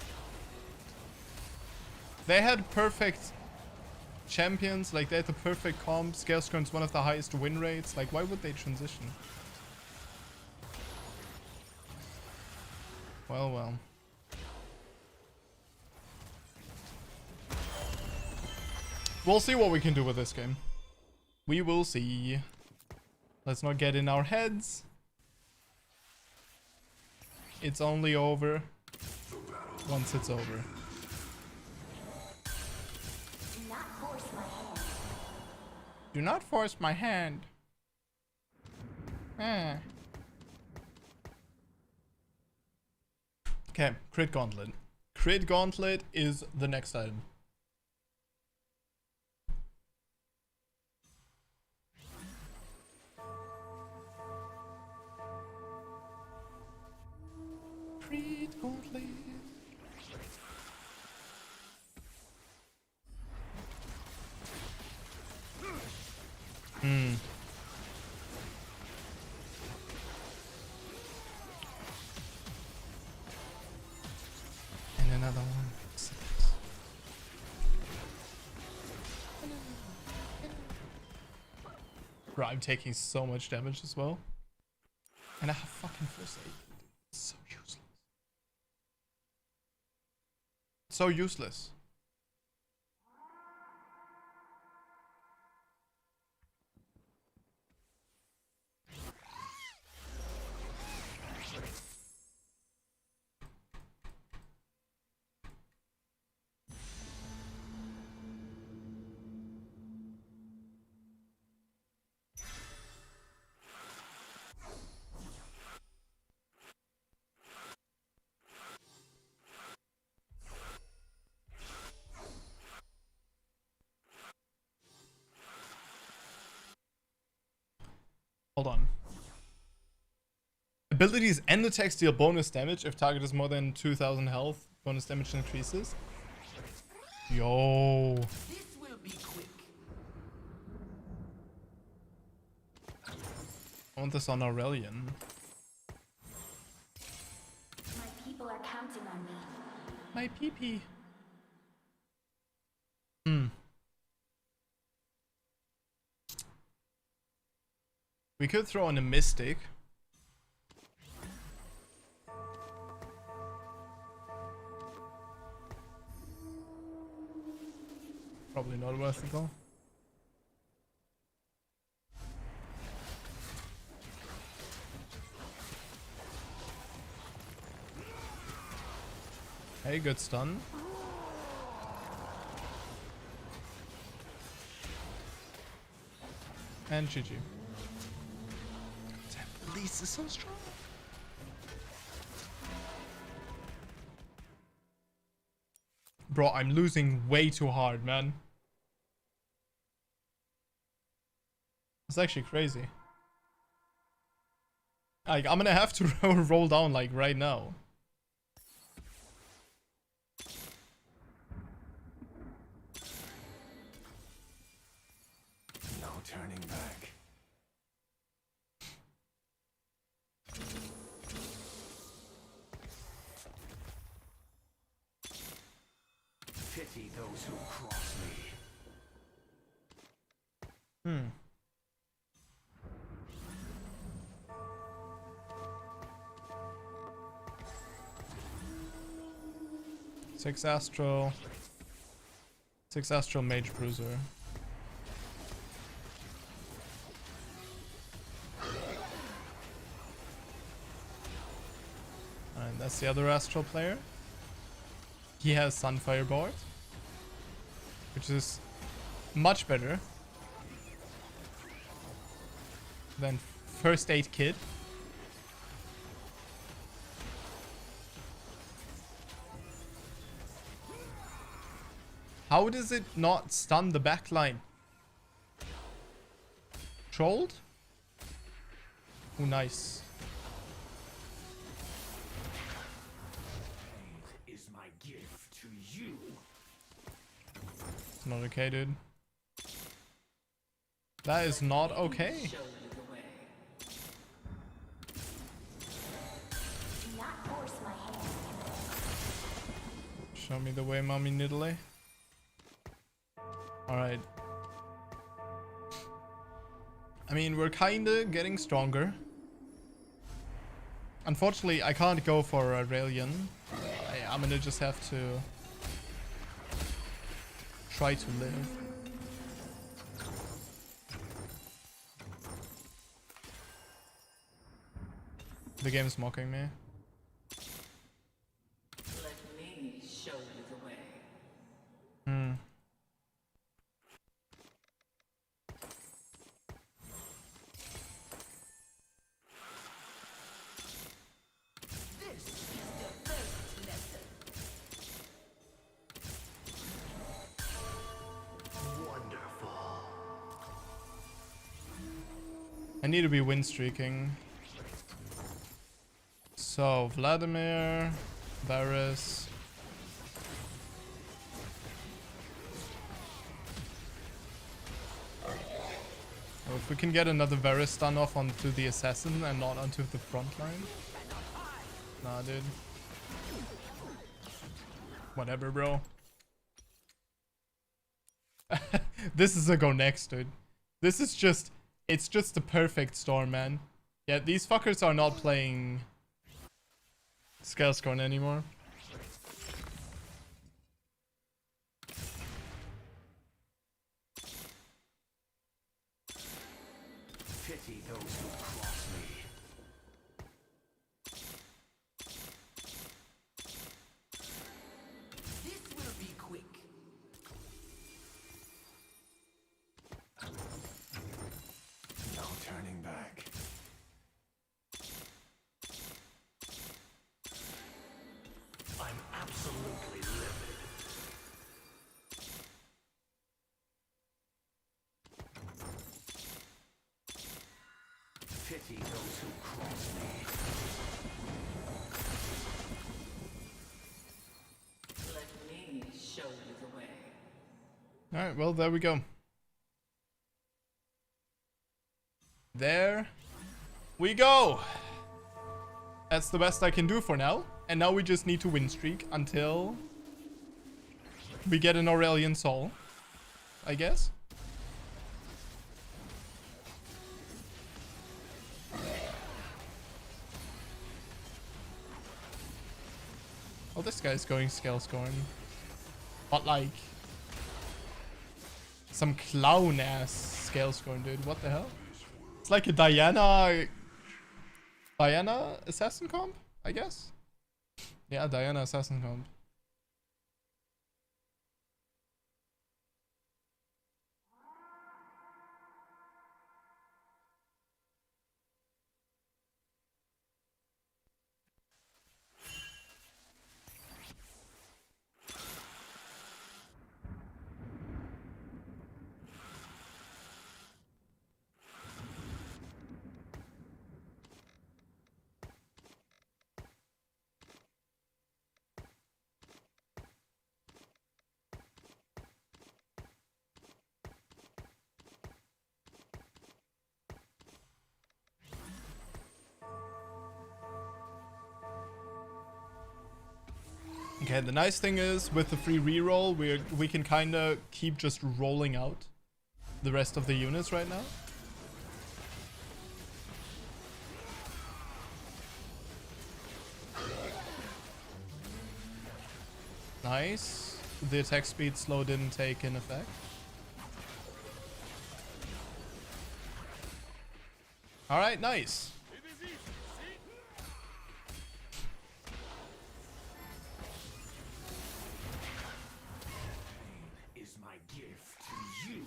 They had perfect champions. Like, they had the perfect comp. Scale Scorn's one of the highest win rates. Like, why would they transition? Well, well. We'll see what we can do with this game. We will see. Let's not get in our heads. It's only over once it's over. Do not force my hand. Okay, Crit Gauntlet. Crit Gauntlet is the next item. Crit Gauntlet. And another one. Bro, I'm taking so much damage as well. And I have fucking first aid. It's so useless. So useless. Hold on. Abilities and attacks deal bonus damage if target is more than 2000 health. Bonus damage increases. Yo. This will be quick. I want this on Aurelian. My people are counting on me. My pee-pee. We could throw in a Mystic. Probably not worth it though. Hey, good stun. And GG. Damn, Elise is so strong. Bro, I'm losing way too hard, man. It's actually crazy. Like, I'm gonna have to roll down, like, right now. No turning back. those who cross me. Hmm. Six Astral Mage Bruiser. And that's the other Astral player. He has Sunfire Board, which is much better than First Aid Kit. How does it not stun the backline? Trolled? Oh, nice. Is my gift to you. It's not okay, dude. That is not okay. Show you the way. Do not force my hand. Show me the way, mommy niddly. Alright. I mean, we're kinda getting stronger. Unfortunately, I can't go for Aurelion. I'm gonna just have to try to live. The game's mocking me. Let me show you the way. Hmm. This is the first lesson. Wonderful. I need to be win streaking. So, Vladimir, Varus. Oh, if we can get another Varus stun off onto the assassin and not onto the front line. Nah, dude. Whatever, bro. This is a go next, dude. This is just... It's just the perfect storm, man. Yeah, these fuckers are not playing Scalescorn anymore. Pity those who cross me. This will be quick. No turning back. I'm absolutely livid. Pity those who cross me. Let me show you the way. Alright, well, there we go. There we go. That's the best I can do for now. And now we just need to win streak until we get an Aurelion Soul, I guess. Oh, this guy's going Scalescorn. But like some clown ass Scalescorn, dude. What the hell? It's like a Diana assassin comp, I guess. Yeah, Diana assassin comp. Okay, the nice thing is with the free reroll, we can kind of keep just rolling out the rest of the units right now. Nice. The attack speed slow didn't take in effect. Alright, nice. Is my gift to you.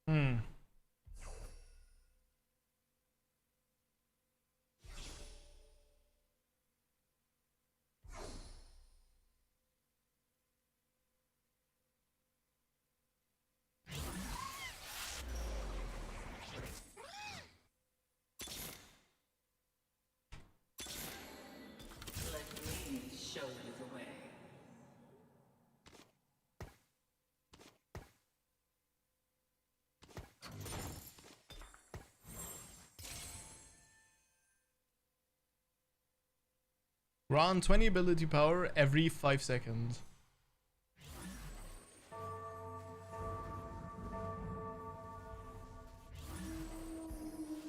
Hmm. Let me show you the way. Grant 20 ability power every 5 seconds.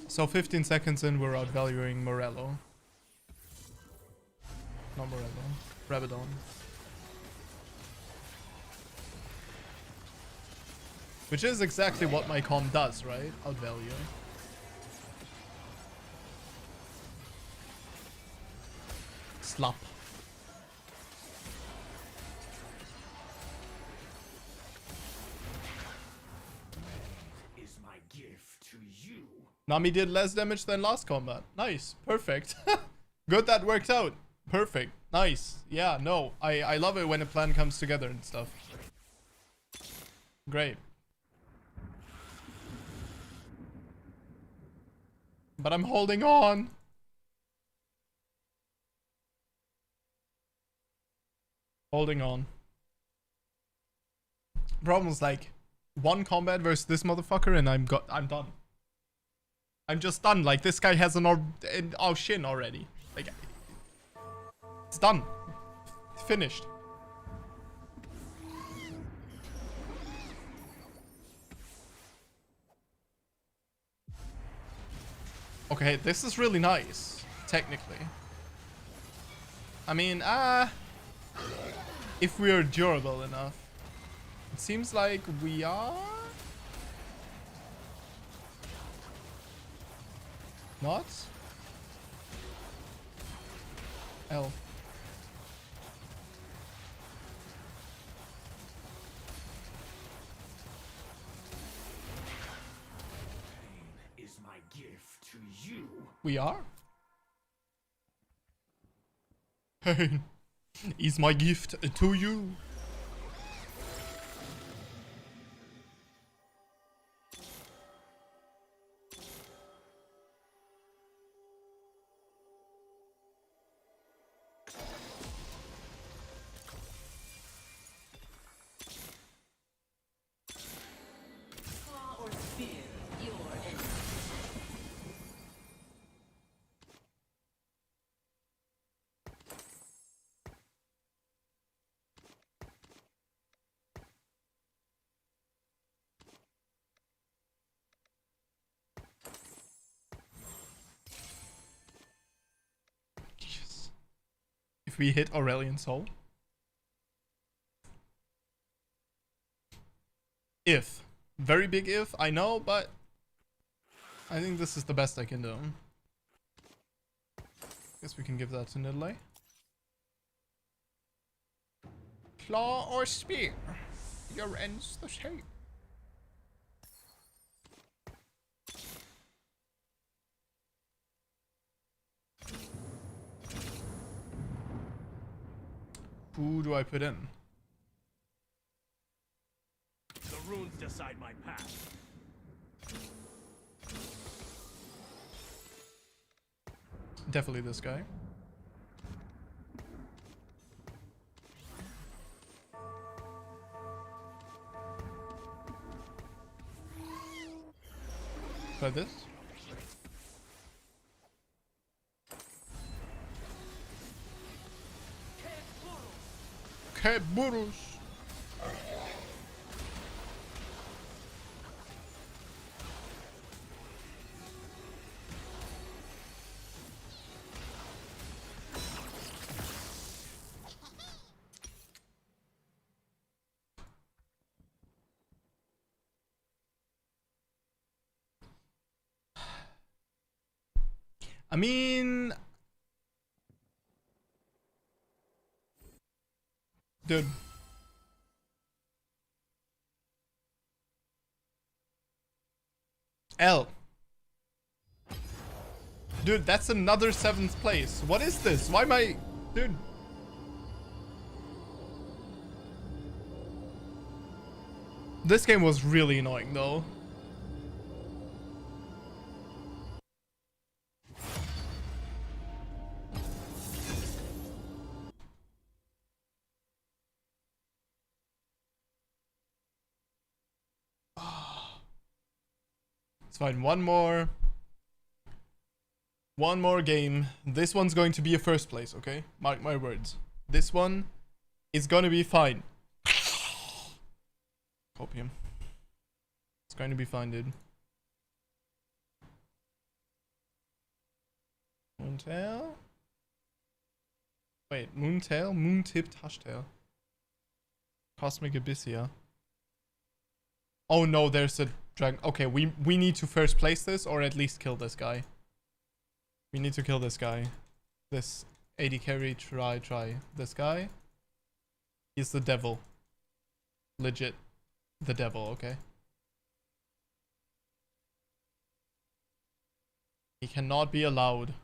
So 15 seconds in, we're outvaluing Morello. Not Morello. Rabadon. Which is exactly what my com does, right? Outvalue. Slap. Is my gift to you. Nami did less damage than last combat. Nice. Perfect. Good that worked out. Perfect. Nice. Yeah, no. I love it when a plan comes together and stuff. Great. But I'm holding on. Holding on. Problem is like one combat versus this motherfucker and I'm done. I'm just done. Like this guy has an Shin already. Like it's done. It's finished. Okay, this is really nice, technically. I mean, if we're durable enough. It seems like we are. Not? L. Is my gift to you. We are? Pain is my gift to you. Claw or spear, your enemy. Yes. If we hit Aurelian Soul. If. Very big if, I know, but I think this is the best I can do. Guess we can give that to Nidalee. Claw or spear? Your end's the same. Who do I put in? The runes decide my path. Definitely this guy. Try this. Que burros. I mean, dude. L. Dude, that's another 7th place. What is this? Why am I... Dude. This game was really annoying, though. It's fine. One more game. This one's going to be a first place, okay? Mark my words. This one is gonna be fine. Copium. It's going to be fine, dude. Moontail? Wait, Moontail? Moon-tipped Hushtail. Cosmic Abyssia. Oh no, there's a dragon. Okay, we need to first place this, or at least kill this guy. We need to kill this guy. This AD carry, try. This guy. He's the devil. Legit. The devil, okay? He cannot be allowed.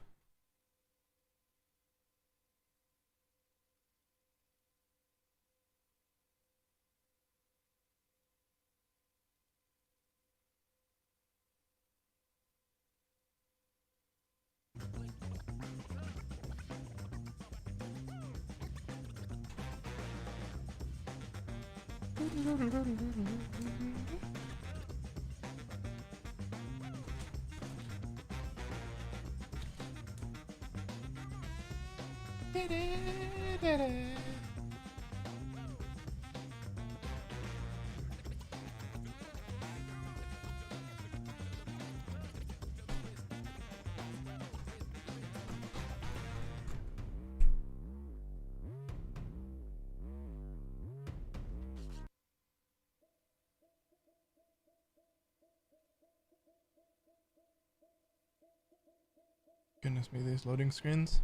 Goodness me, these loading screens.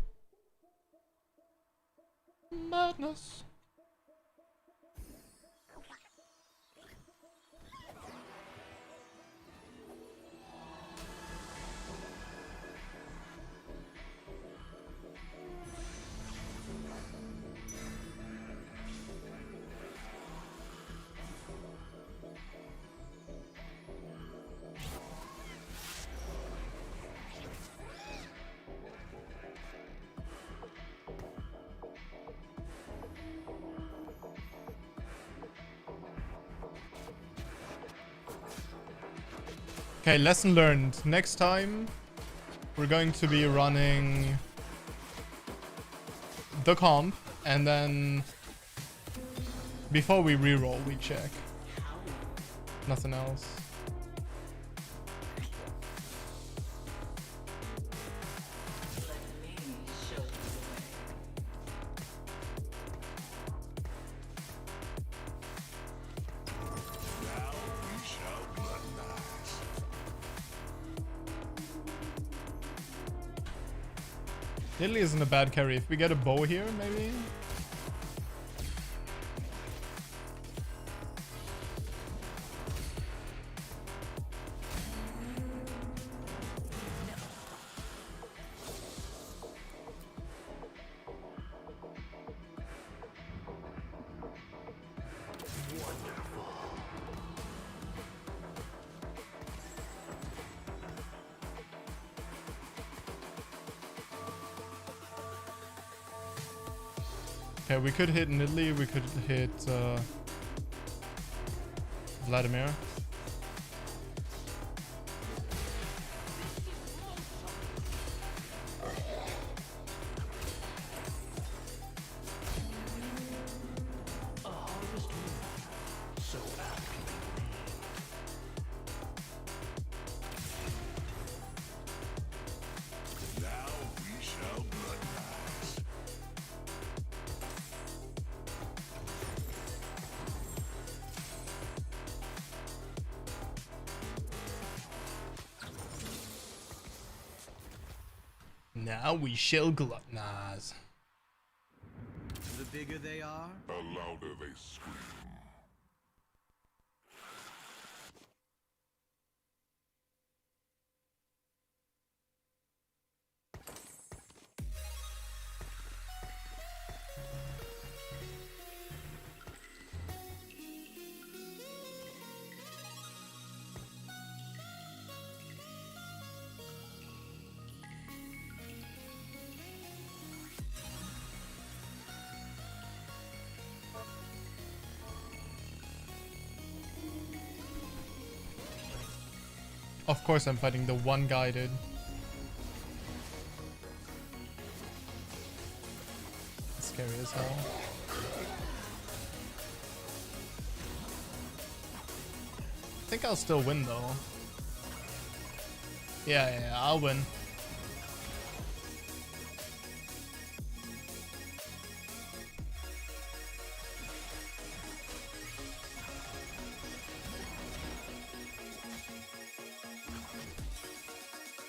Madness. Okay, lesson learned. Next time, we're going to be running the comp, and then before we reroll, we check. Nothing else. Lily isn't a bad carry. If we get a bow here, maybe? Okay, we could hit Italy. We could hit Vladimir. Now we shall gluttonize. The bigger they are, The louder they scream. Of course I'm fighting the one guy, dude. It's scary as hell. I think I'll still win though. Yeah, I'll win.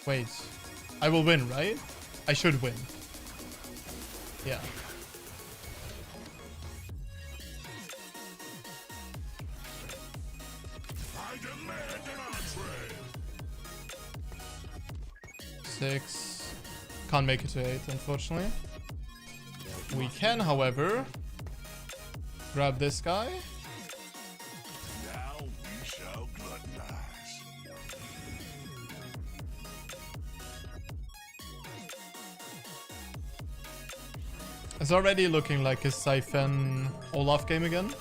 Wait, I will win, right? I should win. Yeah. I demand an entree. 6. Can't make it to 8, unfortunately. We can, however, grab this guy. Now we shall gluttonize. It's already looking like a Siphon Olaf game again.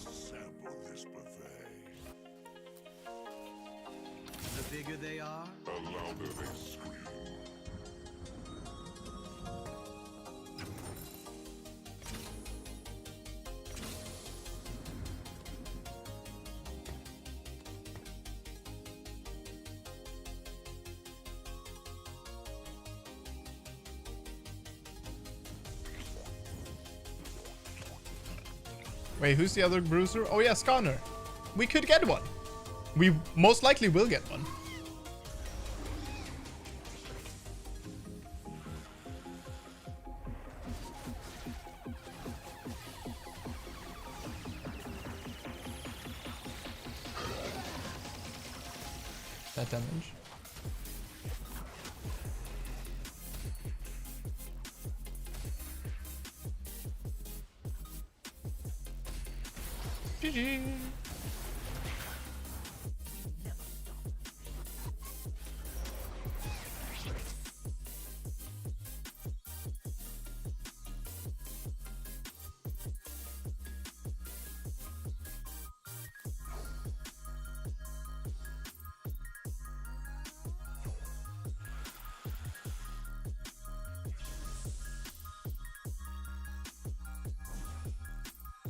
Sample this buffet. the bigger they are, The louder they scream. Wait, who's the other bruiser? Oh yeah, Skarner. We could get one. We most likely will get one. That damage. GG.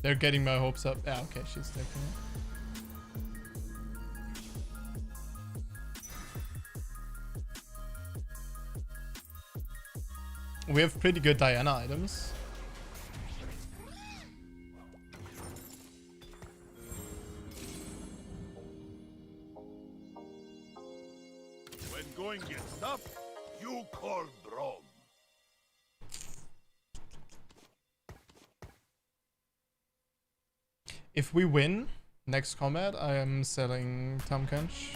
They're getting my hopes up. Yeah, okay, she's taking it. We have pretty good Diana items. When going gets tough, you call Brom. If we win next combat, I am selling Tahm Kench.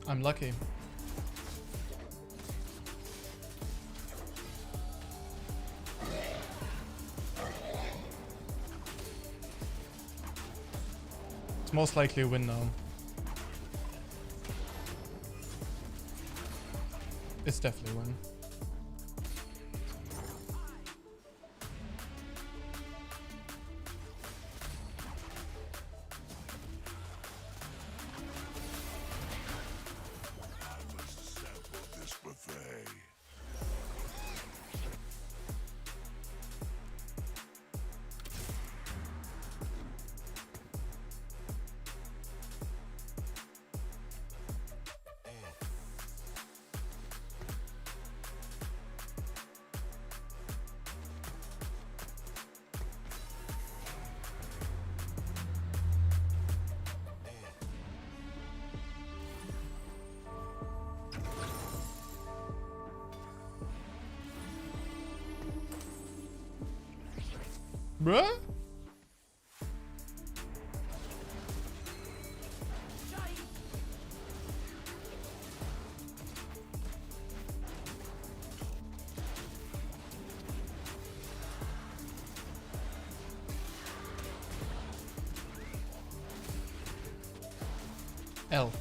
I'm lucky. It's most likely a win now. It's definitely a win. Bruh? L.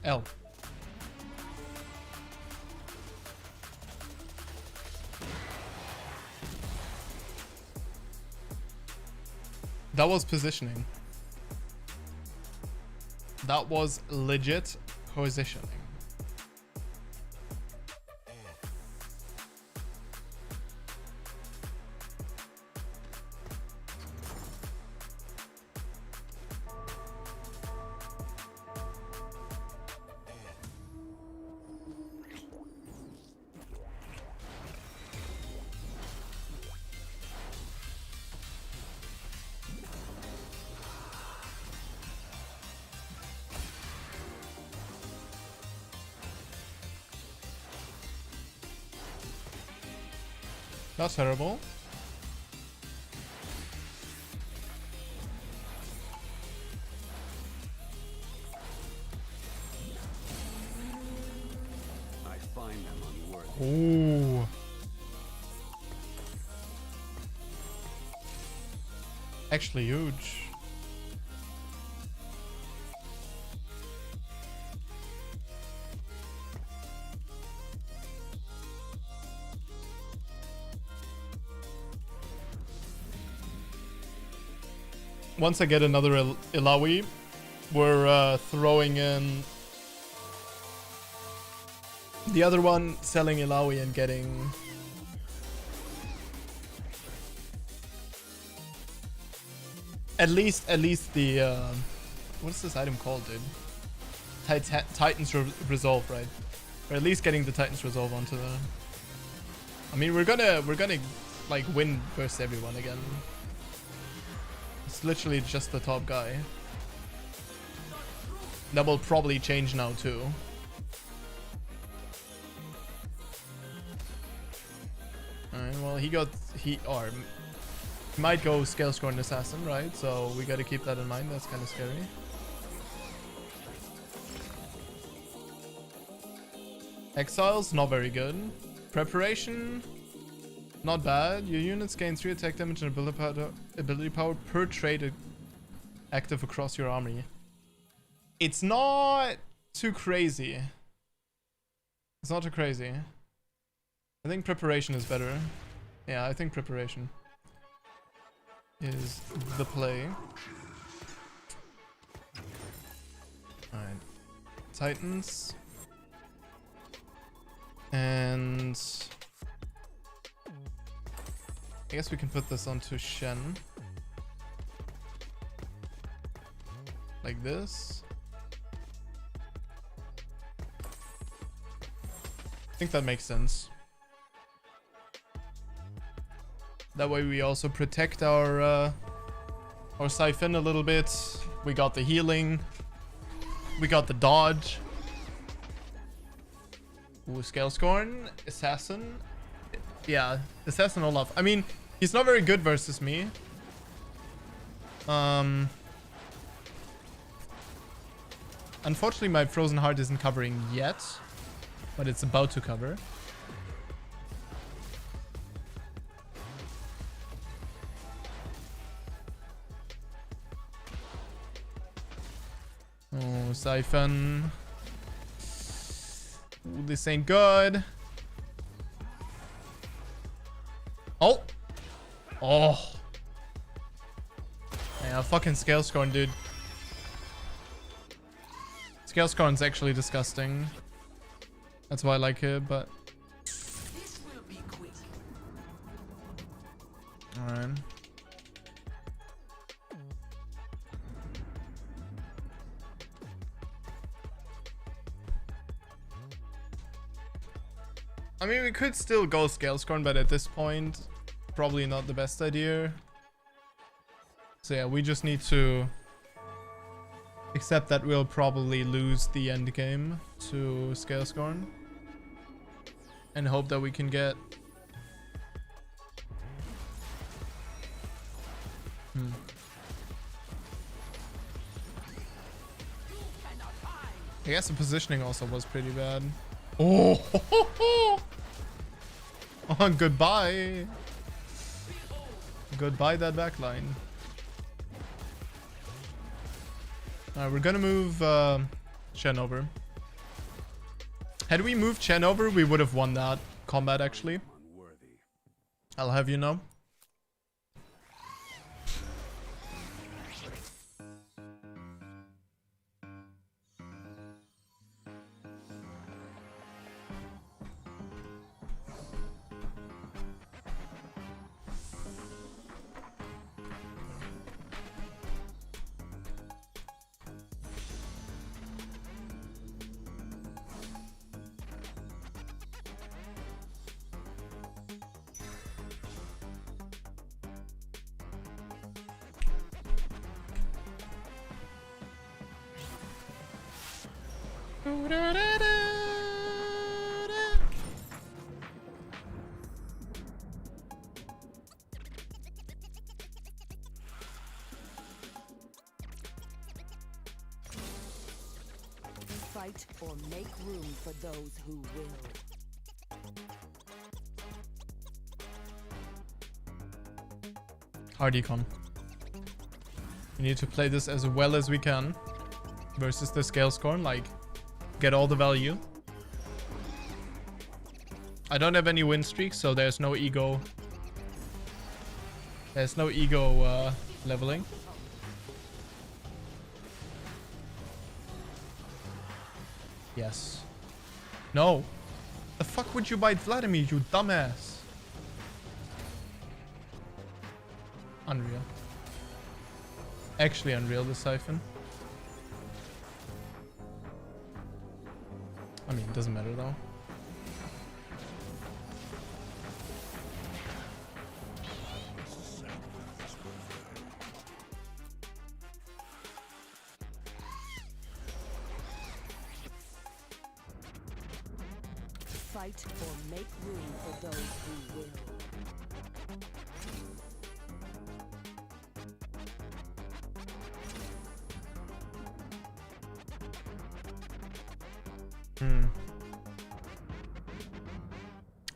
L. That was positioning. That was legit positioning. Not terrible. I find them unworthy. Ooh. Actually huge. Once I get another Ilawi, we're throwing in the other one, selling Ilawi and getting at least the what's this item called, dude? Titan's Resolve, right? Or at least getting the Titan's Resolve onto the. I mean, we're gonna like win versus everyone again. It's literally just the top guy. That will probably change now too. Alright, well he might go scale scoring assassin, right? So we gotta keep that in mind. That's kind of scary. Exiles, not very good. Preparation, not bad. Your units gain 3 attack damage and ability power per trait active across your army. It's not too crazy. It's not too crazy. I think preparation is better. Yeah, I think preparation is the play. Alright. Titans. And I guess we can put this onto Shen. Like this. I think that makes sense. That way we also protect our siphon a little bit. We got the healing. We got the dodge. Ooh, Scalescorn, Assassin. Yeah, Assassin Olaf. I mean, he's not very good versus me. Unfortunately, my Frozen Heart isn't covering yet, but it's about to cover. Oh, Siphon. Ooh, this ain't good. Oh. Oh. Yeah, fucking Scalescorn, dude. Scalescorn's actually disgusting. That's why I like it, but... This will be quick. Alright. I mean, we could still go Scalescorn, but at this point, probably not the best idea. So yeah, we just need to accept that we'll probably lose the end game to Scalescorn. And hope that we can get... I guess the positioning also was pretty bad. Oh, oh, goodbye. Goodbye that backline. Alright, we're gonna move Chen over. Had we moved Chen over, we would have won that combat actually. I'll have you know. Fight or make room for those who will. Hard econ. We need to play this as well as we can versus the Scalescorn, like get all the value. I don't have any win streaks, so there's no ego. There's no ego leveling. Yes. No. The fuck would you bite Vladimir, you dumbass? Unreal. Actually unreal, the Siphon. I mean, it doesn't matter though. Fight or make room for those who will.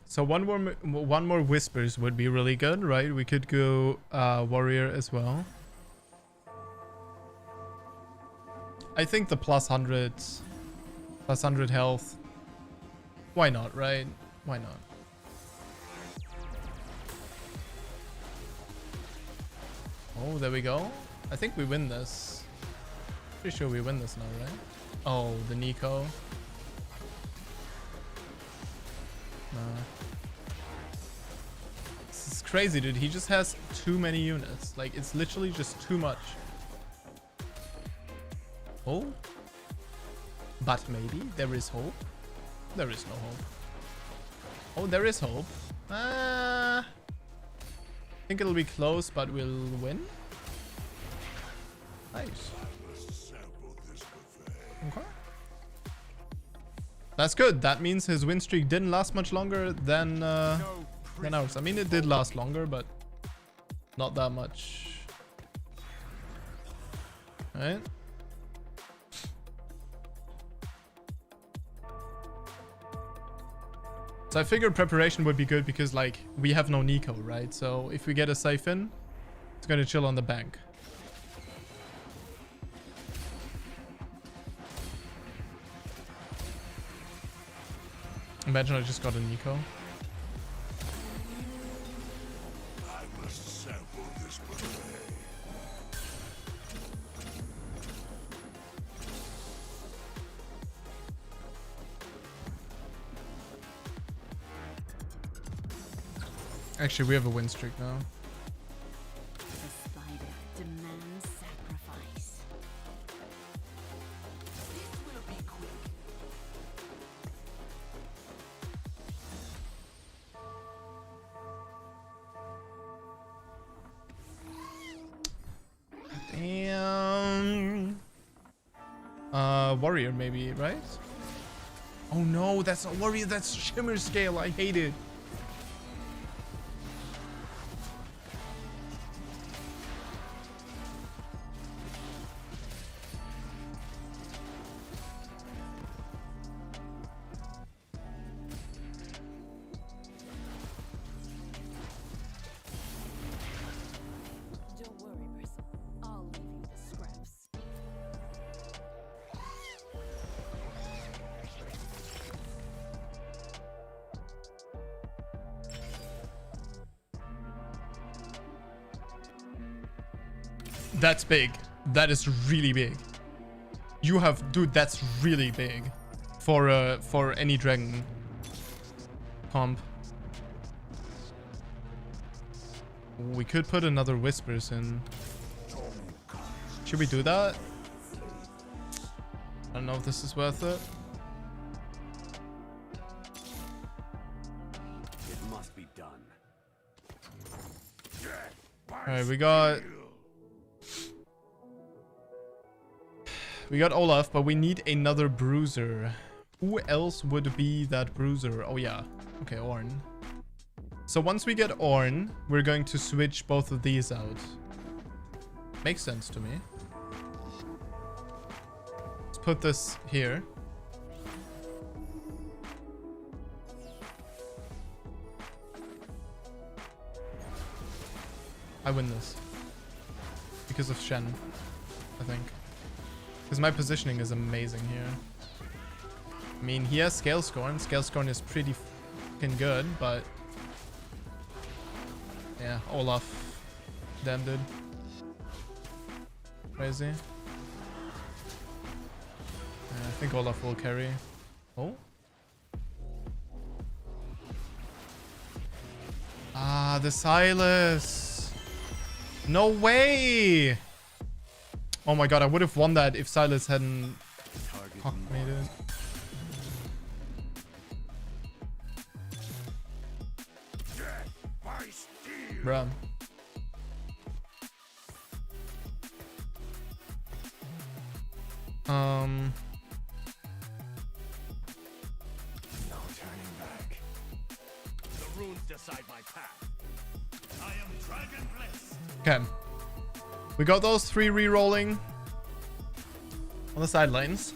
So one more whispers would be really good, right? We could go warrior as well. I think the plus 100 health. Why not, right? Why not? Oh, there we go. I think we win this. Pretty sure we win this now, right? Oh, the Nico. Nah. This is crazy, dude. He just has too many units. Like, it's literally just too much. Oh. But maybe there is hope. There is no hope. Oh, there is hope. I think it'll be close, but we'll win. Nice. Okay. That's good. That means his win streak didn't last much longer than ours. I mean, it did last longer, but not that much. Right? So I figured preparation would be good because, like, we have no Nico, right? So if we get a safe in, it's gonna chill on the bank. Imagine I just got a Nico. I must sample this buffet. Actually, we have a win streak now. The spider demands sacrifice. This will be quick. Damn. Warrior maybe, right? Oh no, that's not warrior, that's shimmer scale. I hate it. Don't worry, Bristle. I'll leave you the scraps. That's big. That is really big. You have, dude, that's really big for any dragon comp. We could put another whispers in. Should we do that? I don't know if this is worth it. It must be done. Alright, we got Olaf, but we need another bruiser. Who else would be that bruiser? Oh yeah. Okay, Ornn. So once we get Ornn, we're going to switch both of these out. Makes sense to me. Let's put this here. I win this. Because of Shen, I think. Because my positioning is amazing here. I mean, he has Scale Scorn. Scale Scorn is pretty fucking good, but... yeah, Olaf. Damn, dude. Crazy. Yeah, I think Olaf will carry. Oh? Ah, the Silas. No way! Oh my god, I would have won that if Silas hadn't made it. Bruh. No turning back. The runes decide my path. I am dragon blessed. Okay. We got those 3 re-rolling on the sidelines.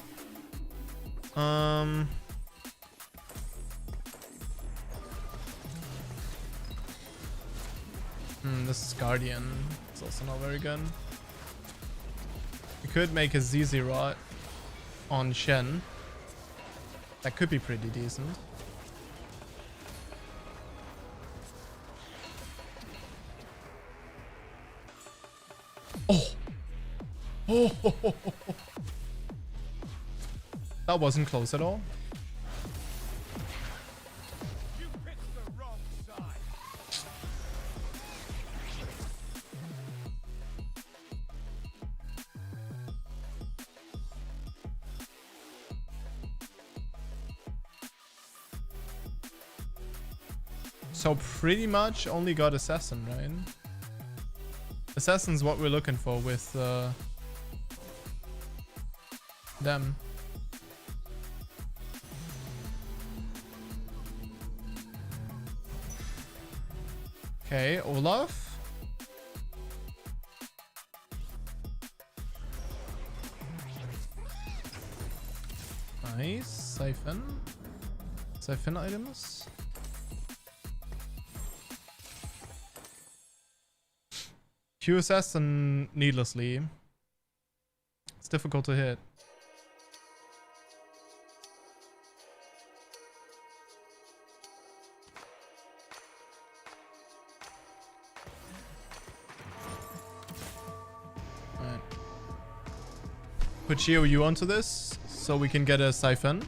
This is Guardian. It's also not very good. We could make a ZZ Rot on Shen. That could be pretty decent. Oh! Oh! That wasn't close at all. You picked the wrong side. So pretty much only got assassin, right? Assassin's what we're looking for with them. Okay, Olaf. Nice. Siphon. Siphon items. Q assassin needlessly. It's difficult to hit. Alright. Put Chio you onto this so we can get a siphon.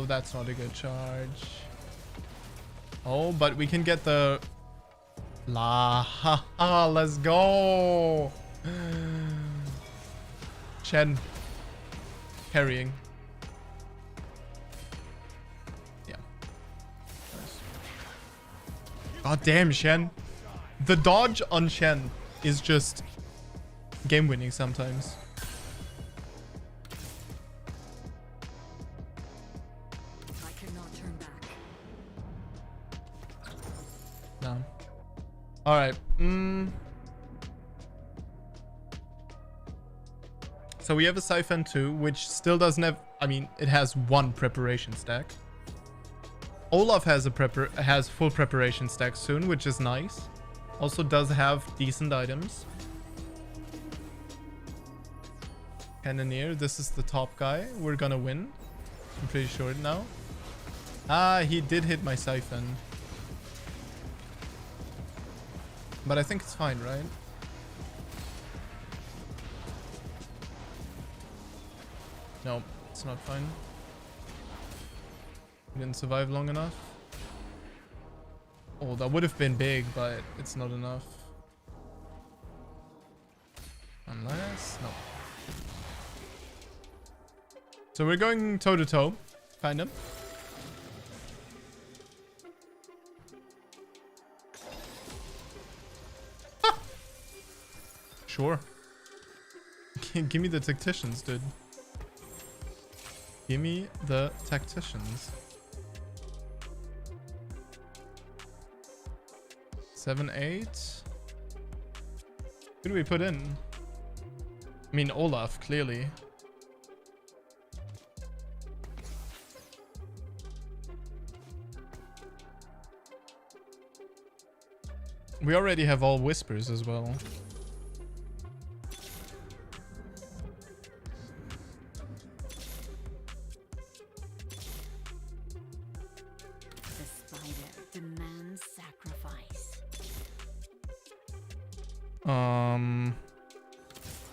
That's not a good charge. Oh, but we can get the let's go. Shen carrying. Yeah. Nice. God damn, Shen. The dodge on Shen is just game winning sometimes. All right. So we have a Siphon 2, which still doesn't have... I mean, it has one preparation stack. Olaf has full preparation stack soon, which is nice. Also does have decent items. Cannoneer, this is the top guy. We're gonna win. I'm pretty sure now. Ah, he did hit my Siphon. But I think it's fine, right? No, it's not fine. We didn't survive long enough. Oh, that would have been big, but it's not enough. Unless... no. So we're going toe-to-toe, kind of. Sure. Give me the tacticians, dude. Give me the tacticians. 7, 8. Who do we put in? I mean, Olaf, clearly. We already have all whispers as well.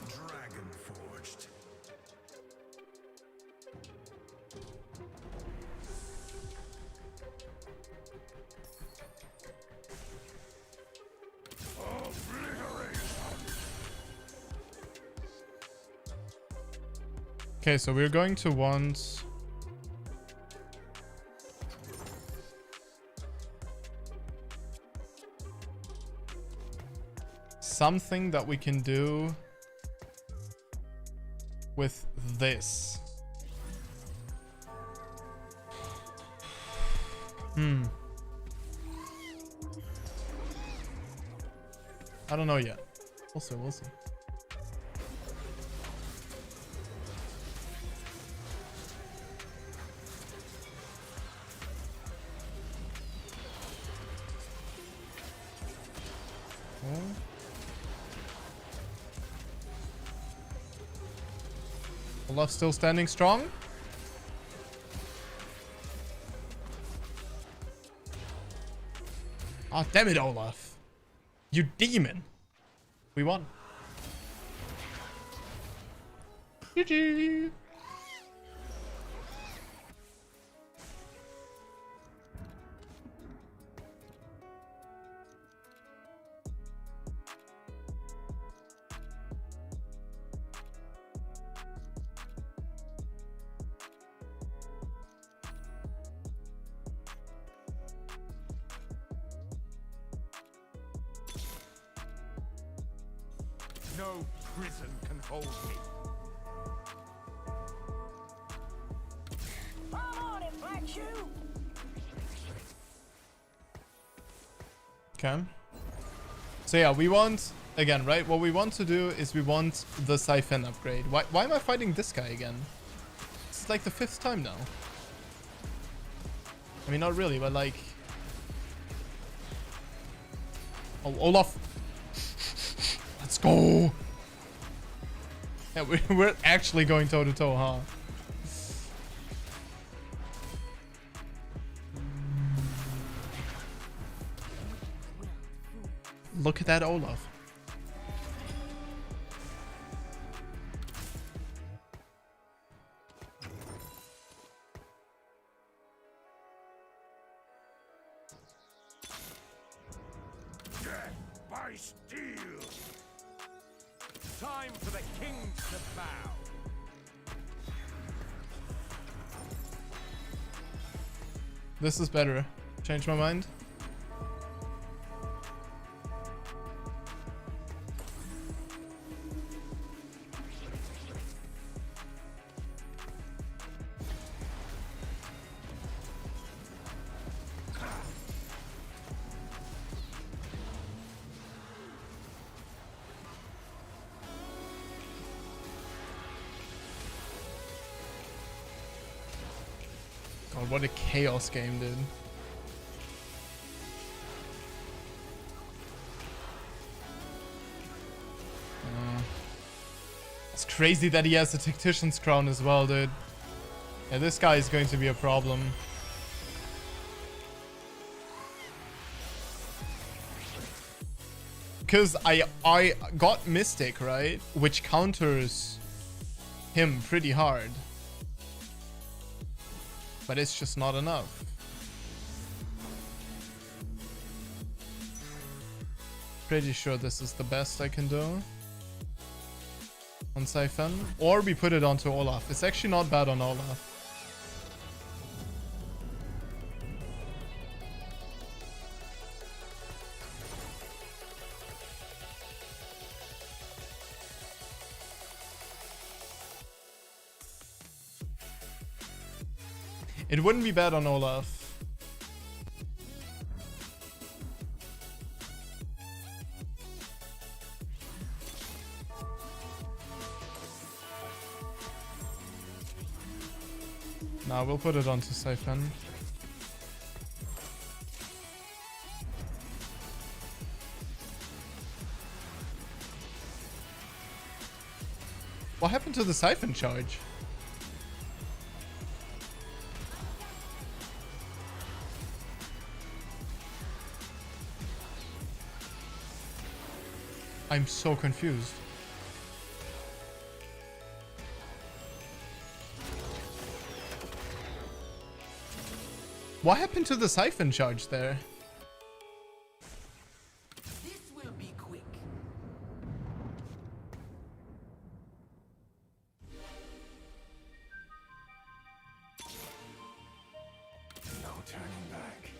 Dragon forged. Okay, so we're going to want... something that we can do with this. I don't know yet. We'll see, we'll see. Olaf still standing strong. Ah, damn it, Olaf. You demon. We won. GG. No prison can hold me. Okay. So yeah, we want, again, right? What we want to do is we want the Siphon upgrade. Why am I fighting this guy again? This is like the 5th time now. I mean, not really, but like... Oh, Olaf. Let's go. Yeah, we're actually going toe to toe, huh? Look at that Olaf. Death by steel. Time for the kings to bow. This is better. Change my mind. God, what a chaos game, dude. It's crazy that he has a Tactician's Crown as well, dude. Yeah, this guy is going to be a problem. Because I got Mystic, right? Which counters him pretty hard. But it's just not enough. Pretty sure this is the best I can do on Siphon. Or we put it onto Olaf. It's actually not bad on Olaf. It wouldn't be bad on Olaf. Nah, we'll put it onto Siphon. What happened to the Siphon charge? I'm so confused. What happened to the Siphon charge there? This will be quick. No turning back.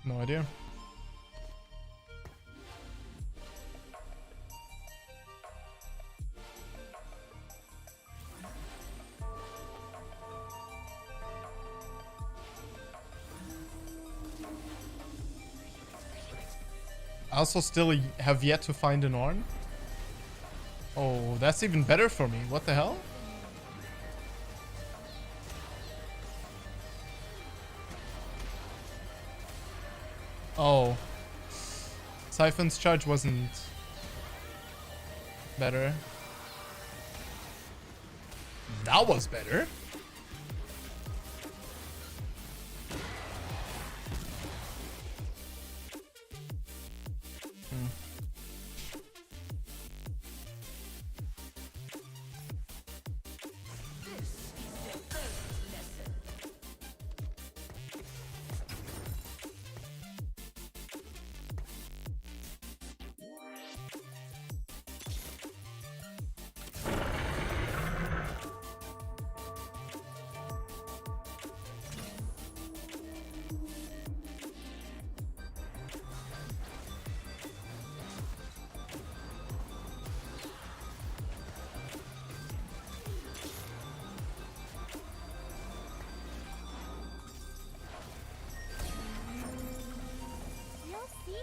No idea. I also still have yet to find an Ornn. Oh, that's even better for me. What the hell? Oh. Siphon's charge wasn't better. That was better.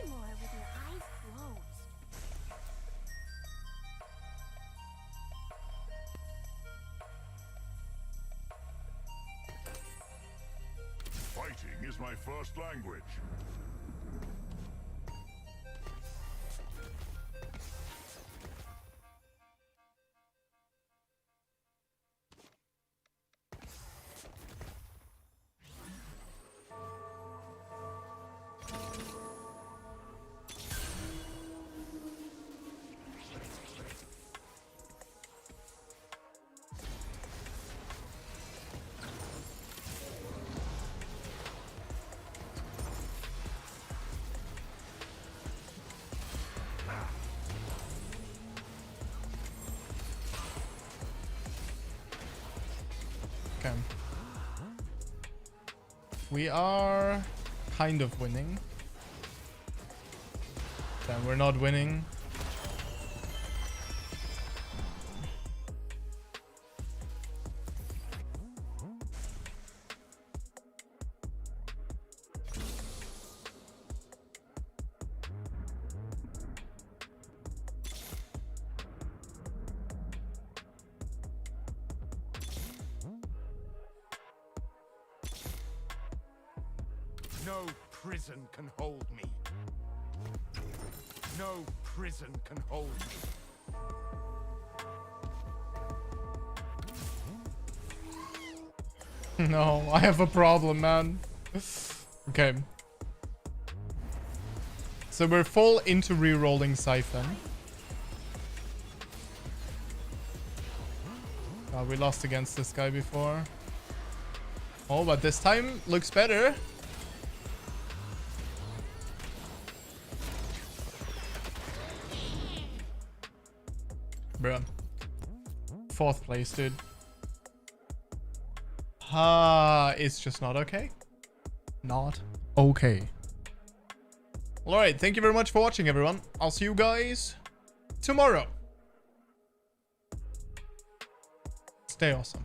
See more with your eyes closed. Fighting is my first language. Okay. We are kind of winning. Then we're not winning. No prison can hold me. No prison can hold me. No, I have a problem, man. Okay. So we're full into re-rolling Siphon. We lost against this guy before. Oh, but this time looks better. Bruh. 4th place, dude. It's just not okay. Not okay. Alright, thank you very much for watching, everyone. I'll see you guys tomorrow. Stay awesome.